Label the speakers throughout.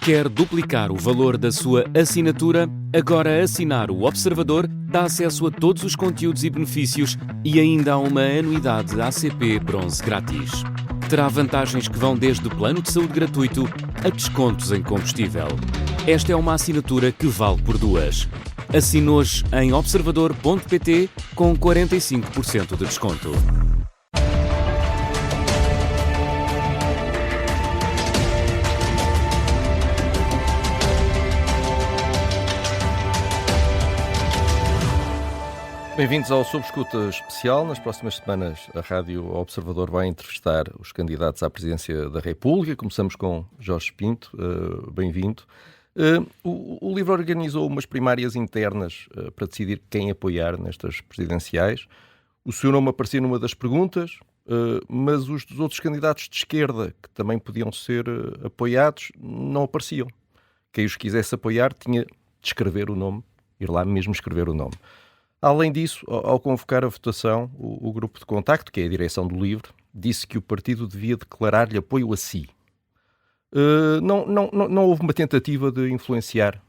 Speaker 1: Quer duplicar o valor da sua assinatura? Agora assinar o Observador dá acesso a todos os conteúdos e benefícios e ainda há uma anuidade ACP Bronze grátis. Terá vantagens que vão desde plano de saúde gratuito a descontos em combustível. Esta é uma assinatura que vale por duas. Assine hoje em observador.pt com 45% de desconto.
Speaker 2: Bem-vindos ao Sob Escuta Especial. Nas próximas semanas, a Rádio Observador vai entrevistar os candidatos à presidência da República. Começamos com Jorge Pinto. Bem-vindo. O LIVRE organizou umas primárias internas para decidir quem apoiar nestas presidenciais. O seu nome aparecia numa das perguntas, mas os dos outros candidatos de esquerda, que também podiam ser apoiados, não apareciam. Quem os quisesse apoiar tinha de escrever o nome, ir lá mesmo escrever o nome. Além disso, ao convocar a votação, o grupo de contacto, que é a direção do LIVRE, disse que o partido devia declarar-lhe apoio a si. Não houve uma tentativa de influenciar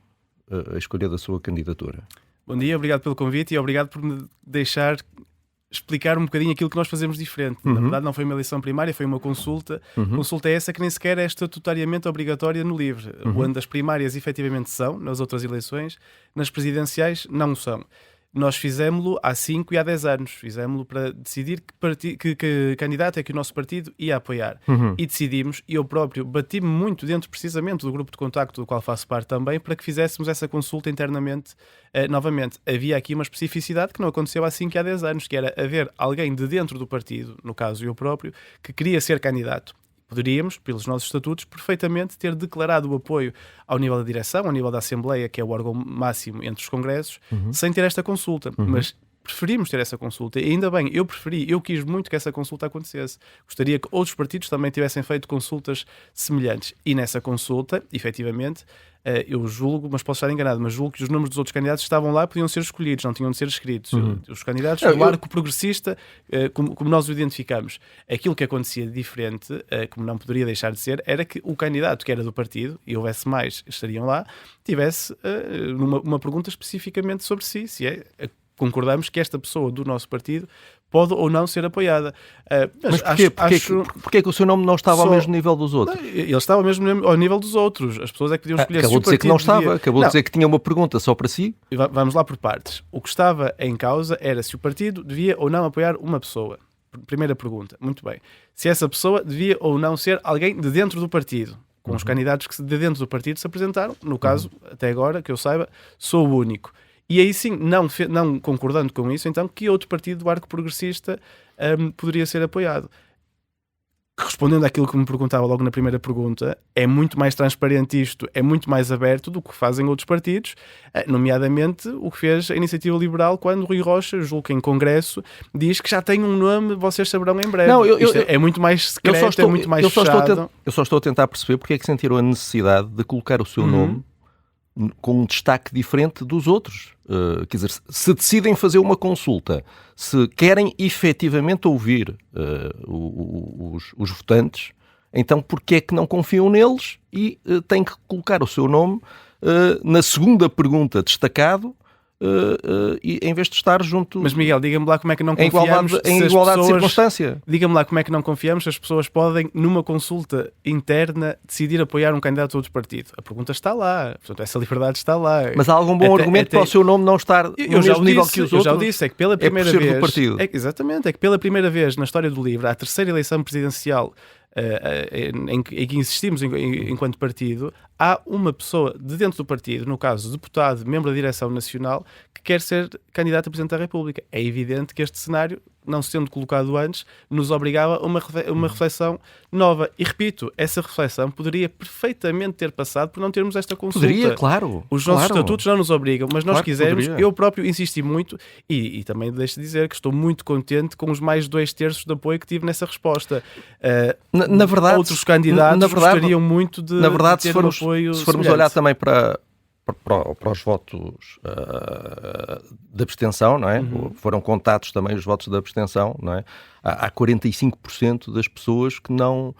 Speaker 2: a escolha da sua candidatura.
Speaker 3: Bom dia, obrigado pelo convite e obrigado por me deixar explicar um bocadinho aquilo que nós fazemos diferente. Na verdade, não foi uma eleição primária, foi uma consulta. Consulta é essa que nem sequer é estatutariamente obrigatória no LIVRE. Onde as primárias efetivamente são, nas outras eleições, nas presidenciais não são. Nós fizemos-lo há 5 e há 10 anos. Fizemos-lo para decidir que candidato é que o nosso partido ia apoiar. E decidimos, e eu próprio bati-me muito dentro precisamente do grupo de contacto do qual faço parte também, para que fizéssemos essa consulta internamente novamente. Havia aqui uma especificidade que não aconteceu há 5 e há 10 anos, que era haver alguém de dentro do partido, no caso eu próprio, que queria ser candidato. Poderíamos, pelos nossos estatutos, perfeitamente ter declarado o apoio ao nível da direção, ao nível da Assembleia, que é o órgão máximo entre os congressos, sem ter esta consulta. Mas preferimos ter essa consulta. E ainda bem, eu quis muito que essa consulta acontecesse. Gostaria que outros partidos também tivessem feito consultas semelhantes. E nessa consulta, efetivamente, eu julgo, mas posso estar enganado, mas julgo que os nomes dos outros candidatos estavam lá, podiam ser escolhidos, não tinham de ser escritos. Os candidatos do arco progressista, como nós o identificamos. Aquilo que acontecia de diferente, como não poderia deixar de ser, era que o candidato que era do partido, e houvesse mais, estariam lá, tivesse uma pergunta especificamente sobre si, se é... Concordamos que esta pessoa do nosso partido pode ou não ser apoiada.
Speaker 2: Mas porquê que o seu nome não estava ao mesmo nível dos outros?
Speaker 3: Ele estava ao mesmo ao nível dos outros. As pessoas é que podiam escolher.
Speaker 2: Acabou de dizer que não estava. Acabou de dizer que tinha uma pergunta só para si.
Speaker 3: Vamos lá por partes. O que estava em causa era se o partido devia ou não apoiar uma pessoa. Primeira pergunta. Muito bem. Se essa pessoa devia ou não ser alguém de dentro do partido. Com os candidatos que de dentro do partido se apresentaram. No caso, até agora, que eu saiba, sou o único. E aí sim, não concordando com isso, então, que outro partido do arco progressista poderia ser apoiado? Respondendo àquilo que me perguntava logo na primeira pergunta, é muito mais transparente isto, é muito mais aberto do que fazem outros partidos, nomeadamente o que fez a Iniciativa Liberal quando Rui Rocha, julgo que em Congresso, diz que já tem um nome, vocês saberão em breve. É muito mais secreto, é muito mais fechado.
Speaker 2: Eu só estou a tentar perceber porque é que sentiram a necessidade de colocar o seu nome com um destaque diferente dos outros. Quer dizer, se decidem fazer uma consulta, se querem efetivamente ouvir os votantes, então porquê é que não confiam neles e têm que colocar o seu nome na segunda pergunta destacado, e em vez de estar junto...
Speaker 3: Mas Miguel, diga-me lá como é que não confiamos
Speaker 2: em igualdade de circunstância.
Speaker 3: Diga-me lá como é que não confiamos se as pessoas podem, numa consulta interna, decidir apoiar um candidato a outro partido. A pergunta está lá, portanto, essa liberdade está lá.
Speaker 2: Mas há algum bom argumento para o seu nome não estar no mesmo nível que os outros?
Speaker 3: Eu já o disse, é que pela primeira vez...
Speaker 2: do partido.
Speaker 3: Exatamente, é que pela primeira vez na história do LIVRE, a terceira eleição presidencial em que insistimos enquanto partido, há uma pessoa de dentro do partido, no caso deputado, membro da direção nacional, que quer ser candidato a Presidente da República. É evidente que este cenário, não sendo colocado antes, nos obrigava a uma reflexão nova. E repito, essa reflexão poderia perfeitamente ter passado por não termos esta consulta.
Speaker 2: Poderia, claro.
Speaker 3: Os nossos estatutos não nos obrigam, mas nós quisermos.
Speaker 2: Poderia.
Speaker 3: Eu próprio insisti muito e também deixo de dizer que estou muito contente com os mais 2/3 de apoio que tive nessa resposta.
Speaker 2: Na verdade,
Speaker 3: outros candidatos gostariam muito de ter um apoio
Speaker 2: se formos olhar também para os votos de abstenção, não é? Foram contados também os votos de abstenção, não é? Há 45% das pessoas que não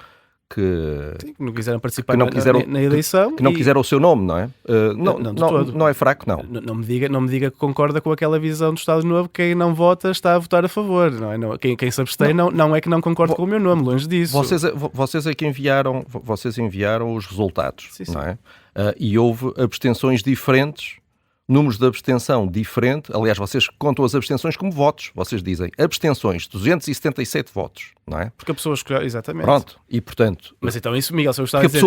Speaker 3: Sim, que não quiseram participar
Speaker 2: que não quiseram,
Speaker 3: na eleição.
Speaker 2: Que não quiseram o seu nome, não é? Não é fraco, não.
Speaker 3: Não me diga que concorda com aquela visão do Estado Novo, que quem não vota está a votar a favor, não é? Quem se abstém não é que não concorda com o meu nome, longe disso.
Speaker 2: Vocês é que enviaram os resultados,
Speaker 3: sim.
Speaker 2: Não é? E houve abstenções diferentes, números de abstenção diferente. Aliás, vocês contam as abstenções como votos. Vocês dizem abstenções, 277 votos, não é?
Speaker 3: Porque a pessoa escolheu, exatamente.
Speaker 2: Pronto, e portanto...
Speaker 3: Mas então isso, Miguel, se eu estava a dizer...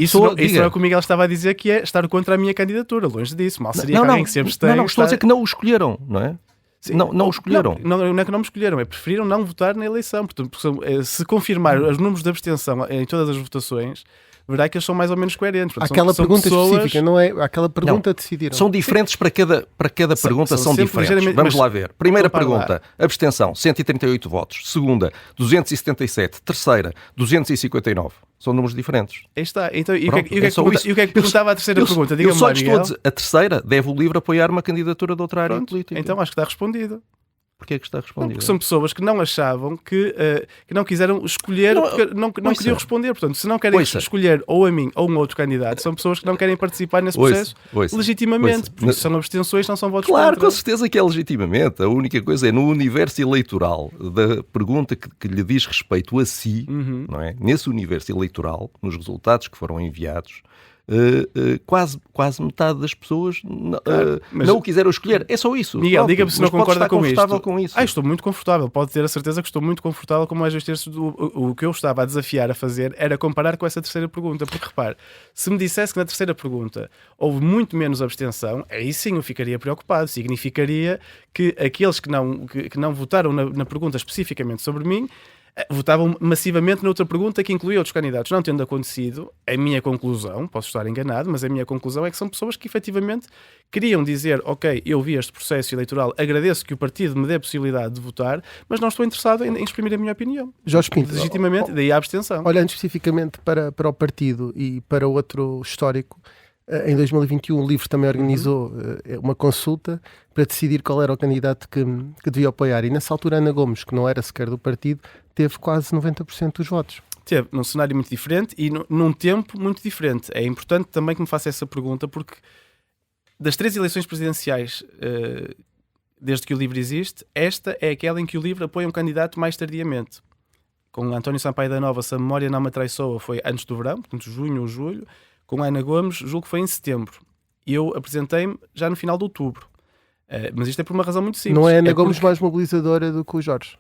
Speaker 3: Isso não é o que o Miguel estava a dizer, que é estar contra a minha candidatura. Longe disso. Mal seria alguém que se abstém...
Speaker 2: Não, estou a dizer que não o escolheram, não é?
Speaker 3: Sim,
Speaker 2: não o escolheram.
Speaker 3: Não é que não me escolheram, é preferiram não votar na eleição. Portanto, se confirmar os números de abstenção em todas as votações, verá que eles são mais ou menos coerentes. Portanto,
Speaker 4: aquela
Speaker 3: são
Speaker 4: pergunta
Speaker 3: pessoas...
Speaker 4: específica, não é? Aquela pergunta decidiram.
Speaker 2: São diferentes para cada pergunta, são diferentes. Vamos lá ver. Primeira pergunta, abstenção, 138 votos. Segunda, 277. Terceira, 259. São números diferentes.
Speaker 3: Aí está. Então, e o que é que perguntava a terceira pergunta?
Speaker 2: Eu só estou a dizer, a terceira, deve o LIVRE apoiar uma candidatura de outra área política.
Speaker 3: Então acho que está respondido.
Speaker 2: Porquê é que está respondido?
Speaker 3: Porque são pessoas que não achavam que não quiseram escolher, porque não queriam responder. Portanto, se não querem escolher ou a mim ou um outro candidato, são pessoas que não querem participar nesse processo legitimamente. Porque são abstenções, não são votos
Speaker 2: Claro,
Speaker 3: contra.
Speaker 2: com certeza que é legitimamente. A única coisa é no universo eleitoral da pergunta que lhe diz respeito a si, não é? Nesse universo eleitoral, nos resultados que foram enviados, quase metade das pessoas não o quiseram escolher. É só isso.
Speaker 3: Miguel, diga-me se não concorda com isto.
Speaker 2: Com isso.
Speaker 3: Estou muito confortável. Pode ter a certeza que estou muito confortável com mais 2/3 o que eu estava a desafiar a fazer era comparar com essa terceira pergunta. Porque repare, se me dissesse que na terceira pergunta houve muito menos abstenção, aí sim eu ficaria preocupado. Significaria que aqueles que não votaram na pergunta especificamente sobre mim votavam massivamente noutra pergunta que incluía outros candidatos. Não tendo acontecido, a minha conclusão, posso estar enganado, mas a minha conclusão é que são pessoas que efetivamente queriam dizer, ok, eu vi este processo eleitoral, agradeço que o partido me dê a possibilidade de votar, mas não estou interessado em exprimir a minha opinião.
Speaker 4: Jorge Pinto,
Speaker 3: legitimamente, daí a abstenção.
Speaker 4: Olhando especificamente para o partido e para outro histórico, em 2021 o LIVRE também organizou uma consulta para decidir qual era o candidato que devia apoiar. E nessa altura Ana Gomes, que não era sequer do partido, teve quase 90% dos votos.
Speaker 3: Teve num cenário muito diferente e num tempo muito diferente. É importante também que me faça essa pergunta, porque das 3 eleições presidenciais desde que o LIVRE existe, esta é aquela em que o LIVRE apoia um candidato mais tardiamente. Com António Sampaio da Nova, se a memória não me atraiçoa, foi antes do verão, portanto junho ou julho. Com a Ana Gomes, julgo que foi em setembro. Eu apresentei-me já no final de outubro. Mas isto é por uma razão muito simples.
Speaker 4: Não é a Ana Gomes mais mobilizadora do que o Jorge?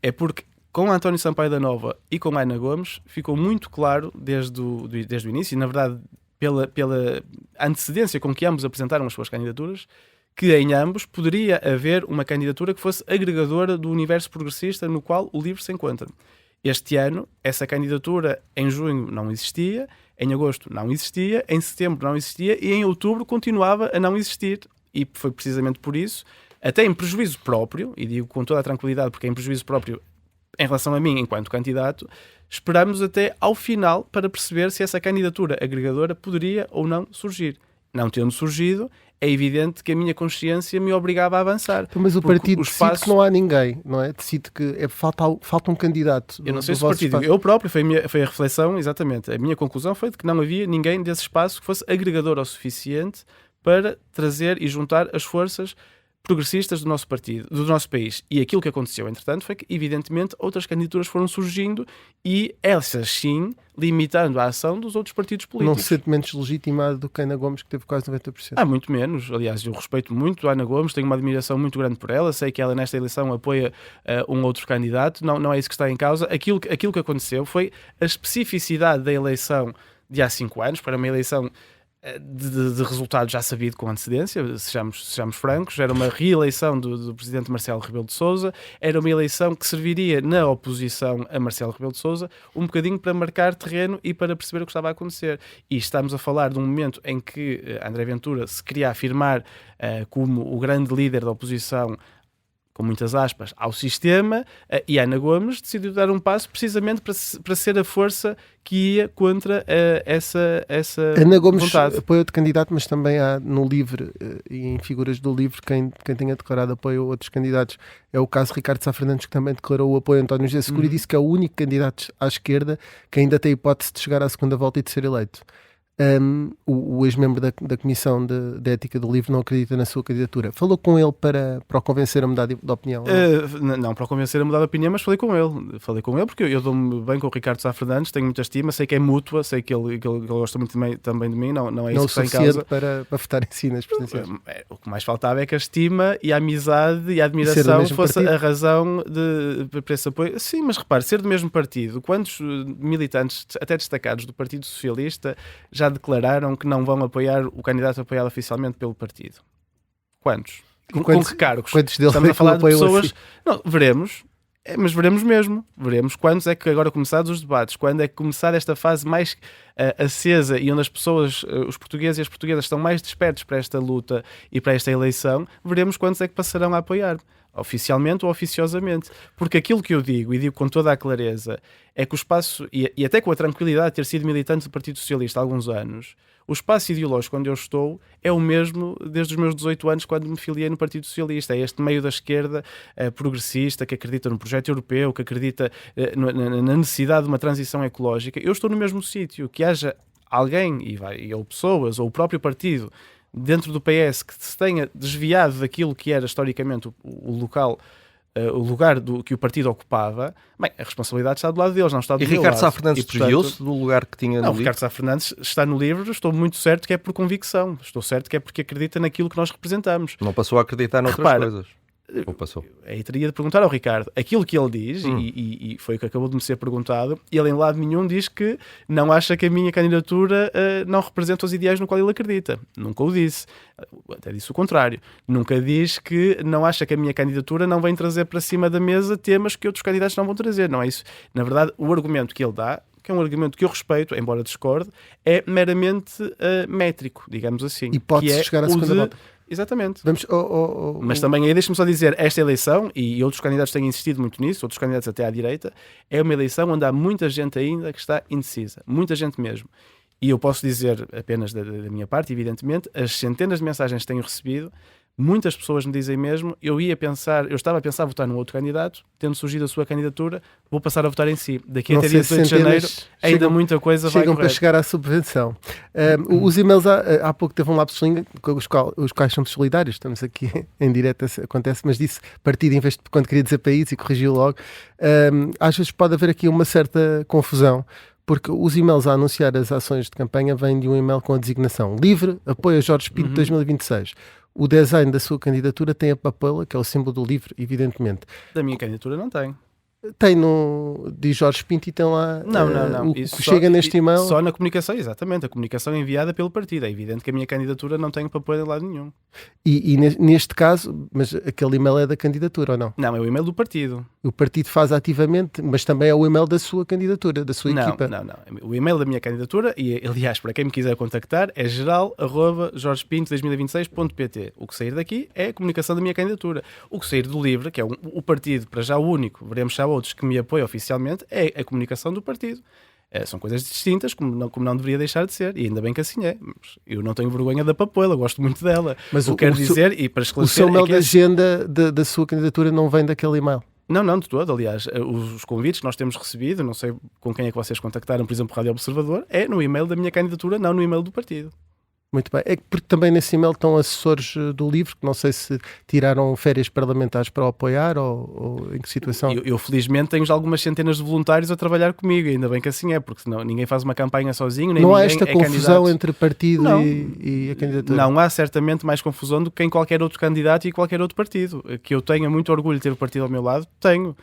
Speaker 3: É porque com a António Sampaio da Nova e com a Ana Gomes ficou muito claro desde o início, e na verdade pela antecedência com que ambos apresentaram as suas candidaturas, que em ambos poderia haver uma candidatura que fosse agregadora do universo progressista no qual o LIVRE se encontra. Este ano, essa candidatura em junho não existia, em agosto não existia, em setembro não existia e em outubro continuava a não existir. E foi precisamente por isso, até em prejuízo próprio, e digo com toda a tranquilidade porque é em prejuízo próprio em relação a mim enquanto candidato, esperamos até ao final para perceber se essa candidatura agregadora poderia ou não surgir. Não tendo surgido, é evidente que a minha consciência me obrigava a avançar.
Speaker 4: Então, mas o partido decide que não há ninguém, não é? Decide que falta um candidato.
Speaker 3: Eu não sei se o partido... Eu próprio, foi a reflexão, exatamente. A minha conclusão foi de que não havia ninguém desse espaço que fosse agregador o suficiente para trazer e juntar as forças progressistas do nosso partido, do nosso país. E aquilo que aconteceu, entretanto, foi que, evidentemente, outras candidaturas foram surgindo e essas, sim, limitando a ação dos outros partidos políticos.
Speaker 4: Não se sente menos legitimado do que a Ana Gomes, que teve quase 90%.
Speaker 3: Muito menos. Aliás, eu respeito muito a Ana Gomes, tenho uma admiração muito grande por ela, sei que ela nesta eleição apoia um outro candidato, não é isso que está em causa. Aquilo que aconteceu foi a especificidade da eleição de há 5 anos, para uma eleição de resultado já sabido com antecedência, sejamos francos. Era uma reeleição do presidente Marcelo Rebelo de Sousa, era uma eleição que serviria na oposição a Marcelo Rebelo de Sousa um bocadinho para marcar terreno e para perceber o que estava a acontecer. E estamos a falar de um momento em que André Ventura se queria afirmar como o grande líder da oposição com muitas aspas, ao sistema, e Ana Gomes decidiu dar um passo precisamente para ser a força que ia contra essa
Speaker 4: Ana Gomes
Speaker 3: vontade.
Speaker 4: apoio de candidato, mas também há no livro e em figuras do livro quem tenha declarado apoio a outros candidatos. É o caso de Ricardo Sá Fernandes, que também declarou o apoio a António José Seguro e disse que é o único candidato à esquerda que ainda tem hipótese de chegar à segunda volta e de ser eleito. O ex-membro da Comissão de Ética do Livro não acredita na sua candidatura. Falou com ele para o convencer a mudar de opinião?
Speaker 3: Não para o convencer a mudar de opinião, mas falei com ele porque eu dou-me bem com o Ricardo Sá Fernandes, tenho muita estima, sei que é mútua, sei que ele gosta muito também de mim, não é isso que está em causa.
Speaker 4: Para votar em si nas presidenciais.
Speaker 3: O que mais faltava é que a estima e a amizade e a admiração fosse a razão para esse apoio. Sim, mas repare, ser do mesmo partido, quantos militantes, até destacados do Partido Socialista, já declararam que não vão apoiar o candidato apoiado oficialmente pelo partido? Quantos? Com que cargos?
Speaker 4: Quantos deles
Speaker 3: estamos a falar de pessoas...
Speaker 4: Assim?
Speaker 3: Não, veremos. Mas veremos mesmo. Veremos quantos é que agora começados os debates, quando é que começar esta fase mais acesa e onde as pessoas, os portugueses e as portuguesas estão mais despertos para esta luta e para esta eleição, veremos quantos é que passarão a apoiar. Oficialmente ou oficiosamente. Porque aquilo que eu digo, e digo com toda a clareza, é que o espaço, e até com a tranquilidade de ter sido militante do Partido Socialista há alguns anos, o espaço ideológico onde eu estou é o mesmo desde os meus 18 anos, quando me filiei no Partido Socialista. É este meio da esquerda progressista, que acredita no projeto europeu, que acredita na necessidade de uma transição ecológica. Eu estou no mesmo sítio. Que haja alguém, ou pessoas, ou o próprio partido, dentro do PS, que se tenha desviado daquilo que era historicamente o lugar que o partido ocupava, bem, a responsabilidade está do lado deles, não está do meu lado.
Speaker 2: E Ricardo Sá Fernandes desviou-se do lugar que tinha no livro?
Speaker 3: Ricardo Sá Fernandes está no livro, estou muito certo que é por convicção, estou certo que é porque acredita naquilo que nós representamos.
Speaker 2: Não passou a acreditar noutras coisas? Ou passou?
Speaker 3: Aí teria de perguntar ao Ricardo. Aquilo que ele diz, e foi o que acabou de me ser perguntado, ele em lado nenhum diz que não acha que a minha candidatura não representa os ideais no qual ele acredita. Nunca o disse. Até disse o contrário. Nunca diz que não acha que a minha candidatura não vem trazer para cima da mesa temas que outros candidatos não vão trazer. Não é isso. Na verdade, o argumento que ele dá, que é um argumento que eu respeito, embora discorde, é meramente métrico, digamos assim.
Speaker 4: E pode-se chegar à segunda volta.
Speaker 3: Exatamente.
Speaker 4: Vamos,
Speaker 3: mas também aí deixa-me só dizer, esta eleição, e outros candidatos têm insistido muito nisso, outros candidatos até à direita, é uma eleição onde há muita gente ainda que está indecisa. Muita gente mesmo. E eu posso dizer apenas da minha parte, evidentemente, as centenas de mensagens que tenho recebido, muitas pessoas me dizem mesmo, eu estava a pensar votar num outro candidato, tendo surgido a sua candidatura, vou passar a votar em si. Daqui até dia 18 de janeiro, ainda muita coisa vai correr.
Speaker 4: Chegam para chegar à subvenção. Os e-mails, há pouco teve um lapso de língua, os quais são solidários, estamos aqui em direto, acontece, mas disse partido em vez de quando queria dizer país e corrigiu logo. Às vezes pode haver aqui uma certa confusão, porque os e-mails a anunciar as ações de campanha vêm de um e-mail com a designação livre, apoio a Jorge Pinto 2026. O design da sua candidatura tem a papela, que é o símbolo do livro, evidentemente.
Speaker 3: Da minha candidatura não tem.
Speaker 4: Tem de Jorge Pinto e tem lá
Speaker 3: não.
Speaker 4: o que chega neste e-mail.
Speaker 3: Só na comunicação, exatamente. A comunicação enviada pelo partido. É evidente que a minha candidatura não tem papel de lado nenhum.
Speaker 4: E neste caso, mas aquele e-mail é da candidatura ou não?
Speaker 3: Não, é o e-mail do partido.
Speaker 4: O partido faz ativamente, mas também é o e-mail da sua candidatura, da sua equipa.
Speaker 3: Não. O e-mail da minha candidatura, e aliás, para quem me quiser contactar, é geral@jorgepinto2026.pt. O que sair daqui é a comunicação da minha candidatura. O que sair do LIVRE, que é o partido, para já o único, veremos se há outros que me apoiam oficialmente, é a comunicação do partido. São coisas distintas, como não deveria deixar de ser, e ainda bem que assim é. Eu não tenho vergonha da papoila, gosto muito dela. Mas o que quero dizer, e para esclarecer...
Speaker 4: O seu e-mail da agenda da sua candidatura não vem daquele e-mail?
Speaker 3: Não, de todo. Aliás, os convites que nós temos recebido, não sei com quem é que vocês contactaram, por exemplo, Rádio Observador, é no e-mail da minha candidatura, não no e-mail do partido.
Speaker 4: Muito bem. É porque também nesse e-mail estão assessores do livro, que não sei se tiraram férias parlamentares para o apoiar ou em que situação.
Speaker 3: Eu felizmente tenho algumas centenas de voluntários a trabalhar comigo, ainda bem que assim é, porque senão ninguém faz uma campanha sozinho, nem
Speaker 4: não
Speaker 3: ninguém
Speaker 4: há esta confusão entre partido e a candidatura?
Speaker 3: Não há certamente mais confusão do que em qualquer outro candidato e qualquer outro partido. Que eu tenha muito orgulho de ter o partido ao meu lado, tenho.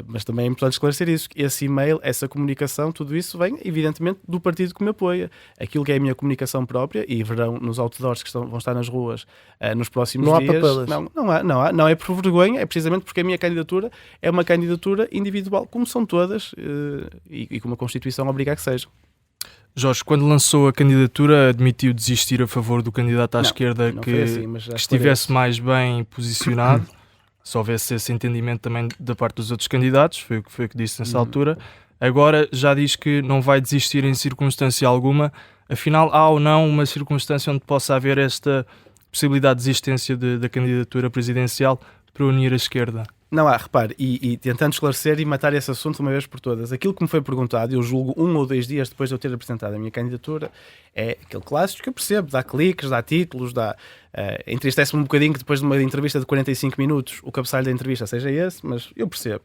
Speaker 3: Mas também é importante esclarecer isso, que esse e-mail, essa comunicação, tudo isso vem evidentemente do partido que me apoia. Aquilo que é a minha comunicação própria, e verão nos outdoors que vão estar nas ruas nos próximos dias. Não é por vergonha, é precisamente porque a minha candidatura é uma candidatura individual, como são todas, e como a Constituição obriga a que seja.
Speaker 5: Jorge, quando lançou a candidatura, admitiu desistir a favor do candidato à esquerda
Speaker 3: não
Speaker 5: que
Speaker 3: assim, que
Speaker 5: estivesse mais bem posicionado. se houvesse esse entendimento também da parte dos outros candidatos, foi o que disse nessa altura. Agora já diz que não vai desistir em circunstância alguma. Afinal, há ou não uma circunstância onde possa haver esta possibilidade de desistência da candidatura presidencial para unir a esquerda?
Speaker 3: Não há, repare, e tentando esclarecer e matar esse assunto de uma vez por todas, aquilo que me foi perguntado, eu julgo 1 ou 2 dias depois de eu ter apresentado a minha candidatura, é aquele clássico que eu percebo, dá cliques, dá títulos, entristece-me um bocadinho que depois de uma entrevista de 45 minutos o cabeçalho da entrevista seja esse, mas eu percebo.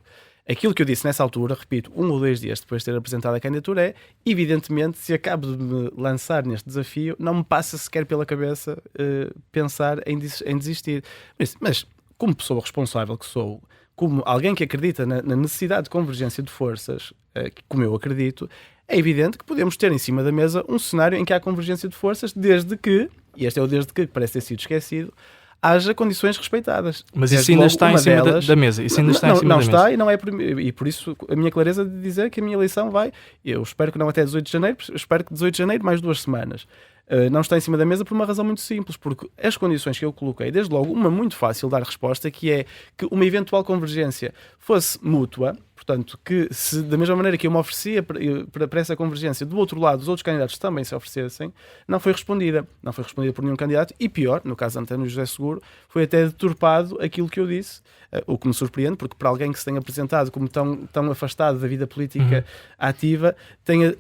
Speaker 3: Aquilo que eu disse nessa altura, repito, 1 ou 2 dias depois de ter apresentado a candidatura é, evidentemente, se acabo de me lançar neste desafio, não me passa sequer pela cabeça pensar em desistir. Mas, como pessoa responsável que sou, como alguém que acredita na necessidade de convergência de forças, como eu acredito, é evidente que podemos ter em cima da mesa um cenário em que há convergência de forças, desde que, e este é o desde que parece ter sido esquecido, haja condições respeitadas.
Speaker 5: Mas isso ainda está em cima da mesa. Isso ainda está em cima da mesa.
Speaker 3: Não está, e não é e por isso a minha clareza de dizer que a minha eleição vai, eu espero que não até 18 de janeiro, espero que 18 de janeiro mais 2 semanas. Não está em cima da mesa por uma razão muito simples, porque as condições que eu coloquei, desde logo, uma muito fácil de dar resposta, que é que uma eventual convergência fosse mútua, portanto, que se da mesma maneira que eu me oferecia para essa convergência, do outro lado, os outros candidatos também se oferecessem, não foi respondida. Não foi respondida por nenhum candidato e, pior, no caso de António José Seguro, foi até deturpado aquilo que eu disse, o que me surpreende, porque para alguém que se tenha apresentado como tão afastado da vida política ativa, tenha,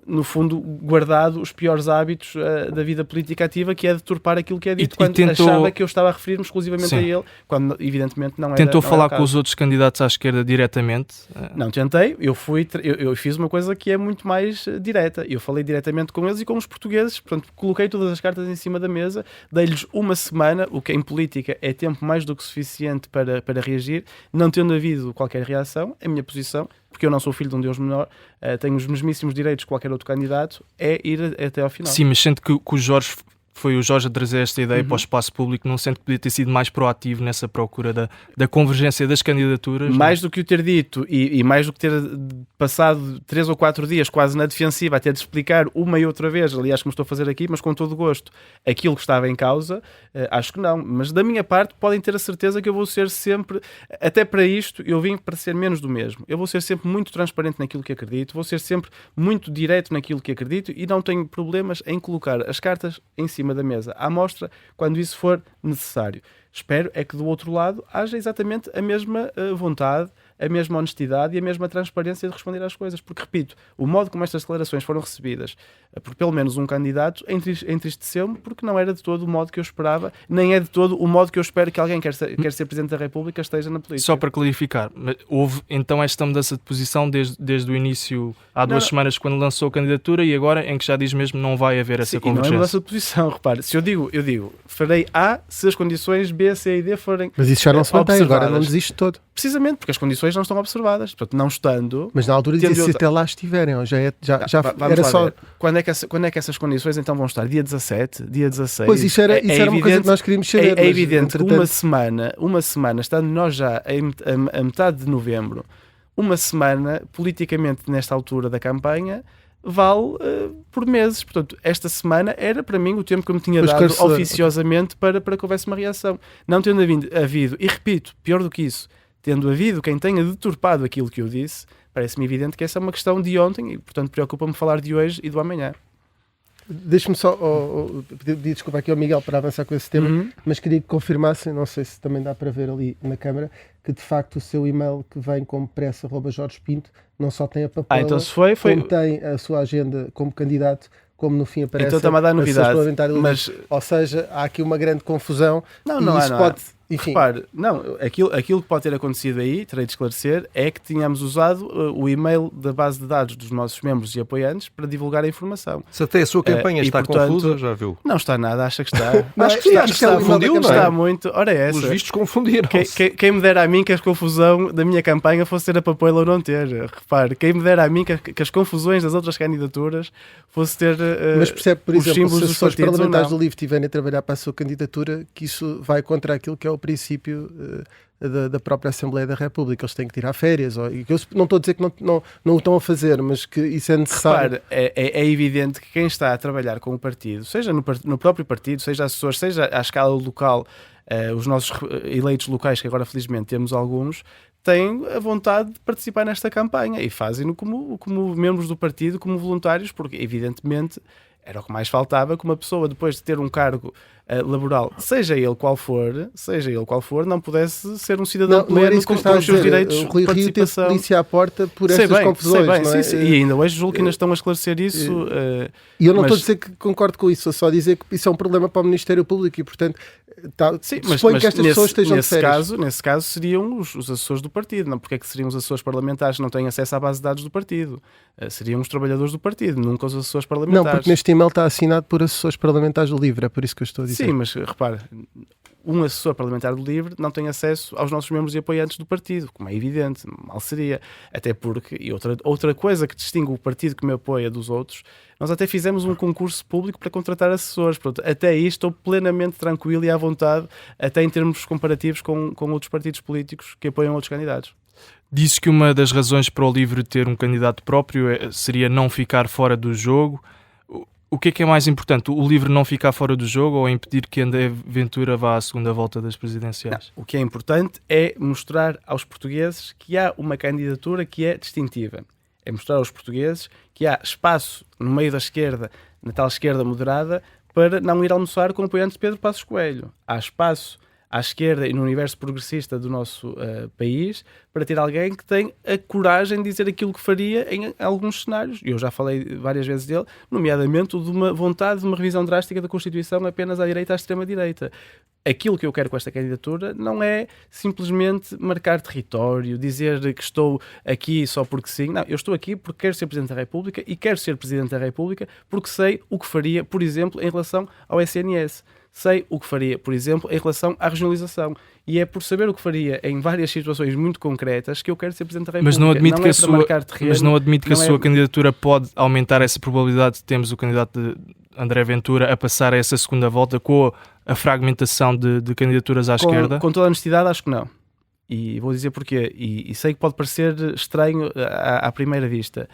Speaker 3: no fundo, guardado os piores hábitos da vida política ativa, que é deturpar aquilo que é dito, quando achava que eu estava a referir-me exclusivamente a ele, quando evidentemente não era.
Speaker 5: Tentou falar com os outros candidatos à esquerda diretamente?
Speaker 3: Não tentei, eu fiz uma coisa que é muito mais direta, eu falei diretamente com eles e com os portugueses, portanto coloquei todas as cartas em cima da mesa, dei-lhes uma semana, o que em política é tempo mais do que suficiente para reagir, não tendo havido qualquer reação, a minha posição, porque eu não sou filho de um Deus menor, tenho os mesmíssimos direitos que qualquer outro candidato, é ir até ao final.
Speaker 5: Sim, mas sente que o Jorge foi o Jorge a trazer esta ideia para o espaço público, não sente que podia ter sido mais proativo nessa procura da convergência das candidaturas?
Speaker 3: Mais do que o ter dito e mais do que ter passado 3 ou 4 dias quase na defensiva a ter de explicar uma e outra vez, aliás como estou a fazer aqui, mas com todo o gosto, aquilo que estava em causa, acho que não. Mas da minha parte podem ter a certeza que eu vou ser sempre, até para isto, eu vim para ser menos do mesmo. Eu vou ser sempre muito transparente naquilo que acredito, vou ser sempre muito direto naquilo que acredito e não tenho problemas em colocar as cartas em cima da mesa à mostra quando isso for necessário. Espero é que do outro lado haja exatamente a mesma vontade, a mesma honestidade e a mesma transparência de responder às coisas, porque, repito, o modo como estas declarações foram recebidas por pelo menos um candidato entristeceu-me, porque não era de todo o modo que eu esperava, nem é de todo o modo que eu espero que alguém quer ser Presidente da República esteja na política.
Speaker 5: Só para clarificar, houve então esta mudança de posição desde o início, há 2 semanas quando lançou a candidatura, e agora em que já diz mesmo não vai haver essa convergência?
Speaker 3: Não é mudança de posição, repare, se eu digo, farei A se as condições B, C e D forem
Speaker 4: Mas isso já não se mantém, agora não desiste todo.
Speaker 3: Precisamente, porque as condições não estão observadas, portanto, não estando...
Speaker 4: Mas na altura dizia se até lá estiverem, já era só...
Speaker 3: Quando é que essas condições então vão estar? Dia 17? Dia 16?
Speaker 4: Pois, isso era uma coisa que nós queríamos saber.
Speaker 3: É evidente que uma semana, estando nós já a metade de novembro, uma semana, politicamente nesta altura da campanha, vale por meses. Portanto, esta semana era para mim o tempo que eu me tinha dado oficiosamente para que houvesse uma reação. Não tendo havido, e repito, pior do que isso, tendo havido quem tenha deturpado aquilo que eu disse, parece-me evidente que essa é uma questão de ontem e, portanto, preocupa-me falar de hoje e do amanhã.
Speaker 4: Deixe-me só pedir desculpa aqui ao Miguel para avançar com esse tema, mas queria que confirmasse, não sei se também dá para ver ali na câmara, que de facto o seu e-mail que vem como pressa@Jorge Pinto não só tem a papel,
Speaker 3: então se foi...
Speaker 4: como tem a sua agenda como candidato, como no fim aparece
Speaker 3: então está-me a dar novidade,
Speaker 4: mas... ou seja, há aqui uma grande confusão.
Speaker 3: Não
Speaker 4: isso pode... Enfim.
Speaker 3: Repare, aquilo que pode ter acontecido aí, terei de esclarecer, é que tínhamos usado o e-mail da base de dados dos nossos membros e apoiantes para divulgar a informação.
Speaker 2: Se até a sua campanha está confusa, já viu?
Speaker 3: Não está nada, acha que está.
Speaker 2: Acho que está, confundiu, não é?
Speaker 3: Está muito. Ora é essa.
Speaker 2: Os vistos confundiram-se.
Speaker 3: Quem me dera a mim que a confusão da minha campanha fosse ter a papoila ou não ter. Repare, quem me dera a mim que as confusões das outras candidaturas fosse ter
Speaker 4: mas percebe, por exemplo, se os parlamentares
Speaker 3: do
Speaker 4: LIVRE estiverem a trabalhar para a sua candidatura, que isso vai contra aquilo que é o princípio da própria Assembleia da República. Eles têm que tirar férias. Eu não estou a dizer que não o estão a fazer, mas que isso é necessário.
Speaker 3: Repare, é evidente que quem está a trabalhar com o partido, seja no próprio partido, seja assessores, seja à escala local, os nossos eleitos locais, que agora felizmente temos alguns, têm a vontade de participar nesta campanha e fazem-no como membros do partido, como voluntários, porque evidentemente era o que mais faltava, que uma pessoa, depois de ter um cargo laboral, seja ele qual for, não pudesse ser um cidadão pleno com os seus direitos de
Speaker 4: Rui Rio teve
Speaker 3: participação.
Speaker 4: polícia à porta por estas confusões. Não é?
Speaker 3: Sim. E ainda hoje julgo que ainda estão a esclarecer isso.
Speaker 4: E eu não estou a dizer que concordo com isso, só a dizer que isso é um problema para o Ministério Público e, portanto, suponho que estas pessoas estejam de férias.
Speaker 3: Nesse caso seriam os assessores do partido, não? Porque é que seriam os assessores parlamentares que não têm acesso à base de dados do partido? Seriam os trabalhadores do partido, nunca os assessores parlamentares.
Speaker 4: Não, porque neste e-mail está assinado por assessores parlamentares do LIVRE, é por isso que eu estou a dizer.
Speaker 3: Sim, mas repara, um assessor parlamentar do LIVRE não tem acesso aos nossos membros e apoiantes do partido, como é evidente, mal seria. Até porque, e outra coisa que distingue o partido que me apoia dos outros, nós até fizemos um concurso público para contratar assessores. Pronto, até aí estou plenamente tranquilo e à vontade, até em termos comparativos com outros partidos políticos que apoiam outros candidatos.
Speaker 5: Disse que uma das razões para o LIVRE ter um candidato próprio seria não ficar fora do jogo. O que é mais importante? O LIVRE não ficar fora do jogo ou impedir que André Ventura vá à segunda volta das presidenciais?
Speaker 3: Não, o que é importante é mostrar aos portugueses que há uma candidatura que é distintiva. É mostrar aos portugueses que há espaço no meio da esquerda, na tal esquerda moderada, para não ir almoçar com apoiantes de Pedro Passos Coelho. Há espaço à esquerda e no universo progressista do nosso país para ter alguém que tem a coragem de dizer aquilo que faria em alguns cenários. Eu já falei várias vezes dele, nomeadamente o de uma vontade de uma revisão drástica da Constituição apenas à direita e à extrema-direita. Aquilo que eu quero com esta candidatura não é simplesmente marcar território, dizer que estou aqui só porque sim. Não, eu estou aqui porque quero ser Presidente da República e quero ser Presidente da República porque sei o que faria, por exemplo, em relação ao SNS. Sei o que faria, por exemplo, em relação à regionalização. E é por saber o que faria em várias situações muito concretas que eu quero ser Presidente da República.
Speaker 5: Mas não admite que a
Speaker 3: não
Speaker 5: sua candidatura pode aumentar essa probabilidade de termos o candidato de André Ventura a passar a essa segunda volta com a fragmentação de candidaturas à esquerda?
Speaker 3: Com toda a honestidade, acho que não. E vou dizer porquê. E sei que pode parecer estranho à primeira vista.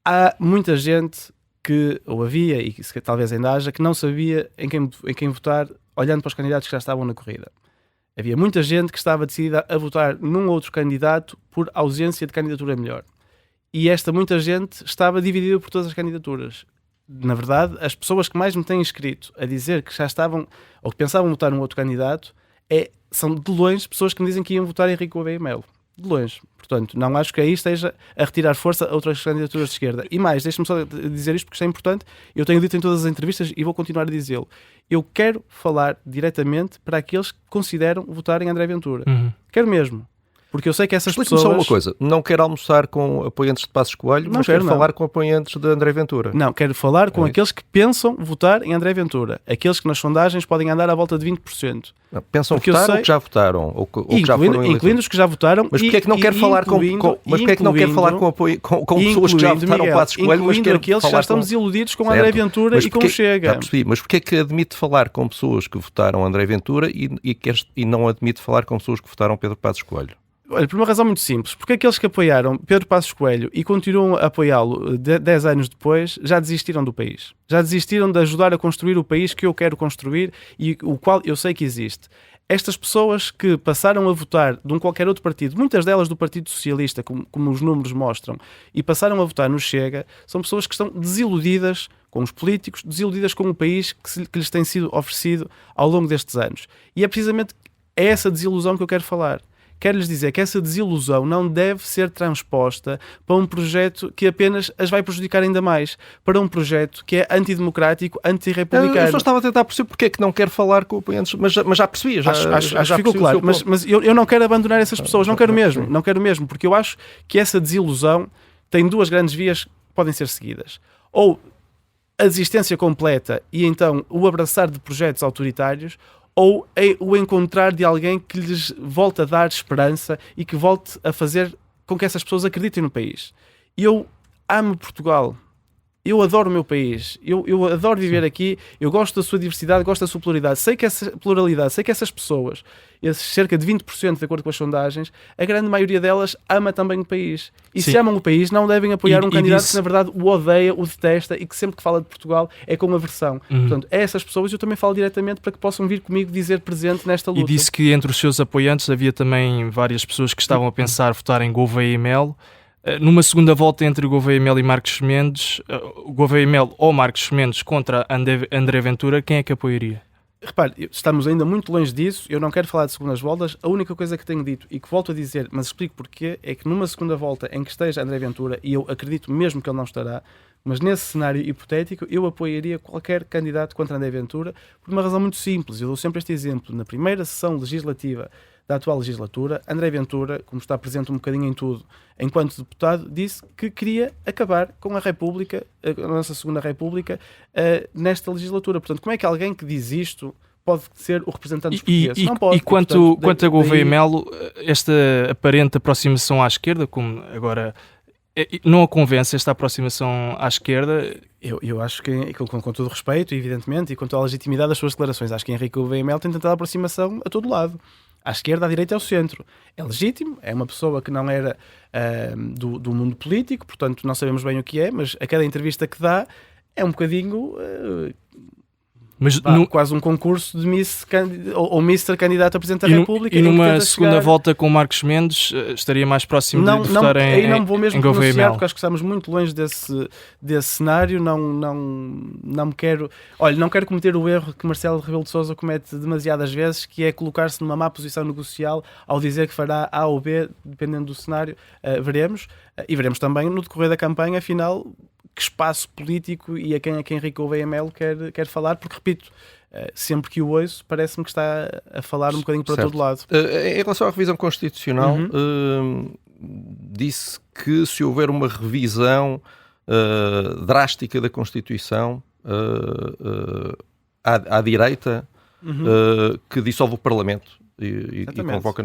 Speaker 3: Há muita gente ou havia, e que talvez ainda haja, que não sabia em quem votar, olhando para os candidatos que já estavam na corrida. Havia muita gente que estava decidida a votar num outro candidato por ausência de candidatura melhor. E esta muita gente estava dividida por todas as candidaturas. Na verdade, as pessoas que mais me têm escrito a dizer que já estavam, ou que pensavam votar num outro candidato, são de longe pessoas que me dizem que iam votar em Henrique Gouveia e Melo. De longe. Portanto, não acho que aí esteja a retirar força a outras candidaturas de esquerda. E mais, deixe-me só dizer isto porque isto é importante. Eu tenho dito em todas as entrevistas e vou continuar a dizê-lo. Eu quero falar diretamente para aqueles que consideram votar em André Ventura. Quero mesmo. Porque eu sei que essas pessoas...
Speaker 2: Explique-me só uma coisa. Não quero almoçar com apoiantes de Passos Coelho, mas quero falar com apoiantes de André Ventura.
Speaker 3: Não, quero falar com aqueles que pensam votar em André Ventura. Aqueles que nas sondagens podem andar à volta de 20%.
Speaker 2: Não, pensam votar ou que já votaram? Ou que já foram eleitos?
Speaker 3: Incluindo os que já votaram.
Speaker 2: Mas porquê é que não quer falar com pessoas que já votaram Passos Coelho, mas quer
Speaker 3: aqueles que já estão desiludidos com André Ventura e com o Chega?
Speaker 2: Já percebi, mas porquê é que admite falar com pessoas que votaram André Ventura e não admite falar com pessoas que votaram Pedro Passos Coelho?
Speaker 3: Olha, por uma razão muito simples, porque aqueles que apoiaram Pedro Passos Coelho e continuam a apoiá-lo 10 anos depois, já desistiram do país. Já desistiram de ajudar a construir o país que eu quero construir e o qual eu sei que existe. Estas pessoas que passaram a votar de qualquer outro partido, muitas delas do Partido Socialista, como os números mostram, e passaram a votar no Chega, são pessoas que estão desiludidas com os políticos, desiludidas com o país que lhes tem sido oferecido ao longo destes anos. E é precisamente essa desilusão que eu quero falar. Quero-lhes dizer que essa desilusão não deve ser transposta para um projeto que apenas as vai prejudicar ainda mais, para um projeto que é antidemocrático, antirrepublicano.
Speaker 2: Eu só estava a tentar perceber porque é que não quer falar com apoiantes, mas já percebi.
Speaker 3: Acho que ficou claro, mas eu não quero abandonar essas pessoas, não quero mesmo, porque eu acho que essa desilusão tem duas grandes vias que podem ser seguidas. Ou a desistência completa e então o abraçar de projetos autoritários, ou é o encontrar de alguém que lhes volte a dar esperança e que volte a fazer com que essas pessoas acreditem no país. Eu amo Portugal, eu adoro o meu país, eu adoro viver aqui, eu gosto da sua diversidade, gosto da sua pluralidade, sei que essas pessoas, esses cerca de 20%, de acordo com as sondagens, a grande maioria delas ama também o país. E se amam o país, não devem apoiar um candidato que na verdade o odeia, o detesta e que sempre que fala de Portugal é com aversão. Portanto, a essas pessoas eu também falo diretamente para que possam vir comigo dizer presente nesta luta.
Speaker 5: E disse que entre os seus apoiantes havia também várias pessoas que estavam a pensar votar em Gouveia e Melo. Numa segunda volta entre Gouveia e Melo e Marcos Mendes, Gouveia e Melo ou Marcos Mendes contra André Ventura, quem é que apoiaria?
Speaker 3: Repare, estamos ainda muito longe disso, eu não quero falar de segundas voltas, a única coisa que tenho dito e que volto a dizer, mas explico porquê, é que numa segunda volta em que esteja André Ventura, e eu acredito mesmo que ele não estará, mas nesse cenário hipotético eu apoiaria qualquer candidato contra André Ventura por uma razão muito simples. Eu dou sempre este exemplo. Na primeira sessão legislativa da atual legislatura, André Ventura, como está presente um bocadinho em tudo, enquanto deputado, disse que queria acabar com a República, a nossa segunda República, nesta legislatura. Portanto, como é que alguém que diz isto pode ser o representante dos portugueses? Não pode.
Speaker 5: E quanto a Gouveia e Melo, esta aparente aproximação à esquerda, como agora... Não a convence esta aproximação à esquerda?
Speaker 3: Eu acho que, com todo o respeito, evidentemente, e com toda a legitimidade das suas declarações, acho que Henrique Gouveia e Melo tem tentado aproximação a todo lado. À esquerda, à direita e ao centro. É legítimo, é uma pessoa que não era do mundo político, portanto não sabemos bem o que é, mas a cada entrevista que dá é um bocadinho... quase um concurso de Miss ou Mr. candidato a Presidente da República.
Speaker 5: E numa segunda volta com Marcos Mendes estaria mais próximo de votar em Gouveia e Melo? Aí não vou mesmo pronunciar,
Speaker 3: porque acho que estamos muito longe desse cenário. Não me quero... Olha, não quero cometer o erro que Marcelo Rebelo de Sousa comete demasiadas vezes, que é colocar-se numa má posição negocial ao dizer que fará A ou B, dependendo do cenário. Veremos. E veremos também no decorrer da campanha, afinal... que espaço político e a quem Henrique Gouveia e Melo quer falar, porque, repito, sempre que o ouço, parece-me que está a falar um bocadinho para todo lado.
Speaker 2: Em relação à revisão constitucional, disse que se houver uma revisão drástica da Constituição à direita, que dissolve o Parlamento e convoca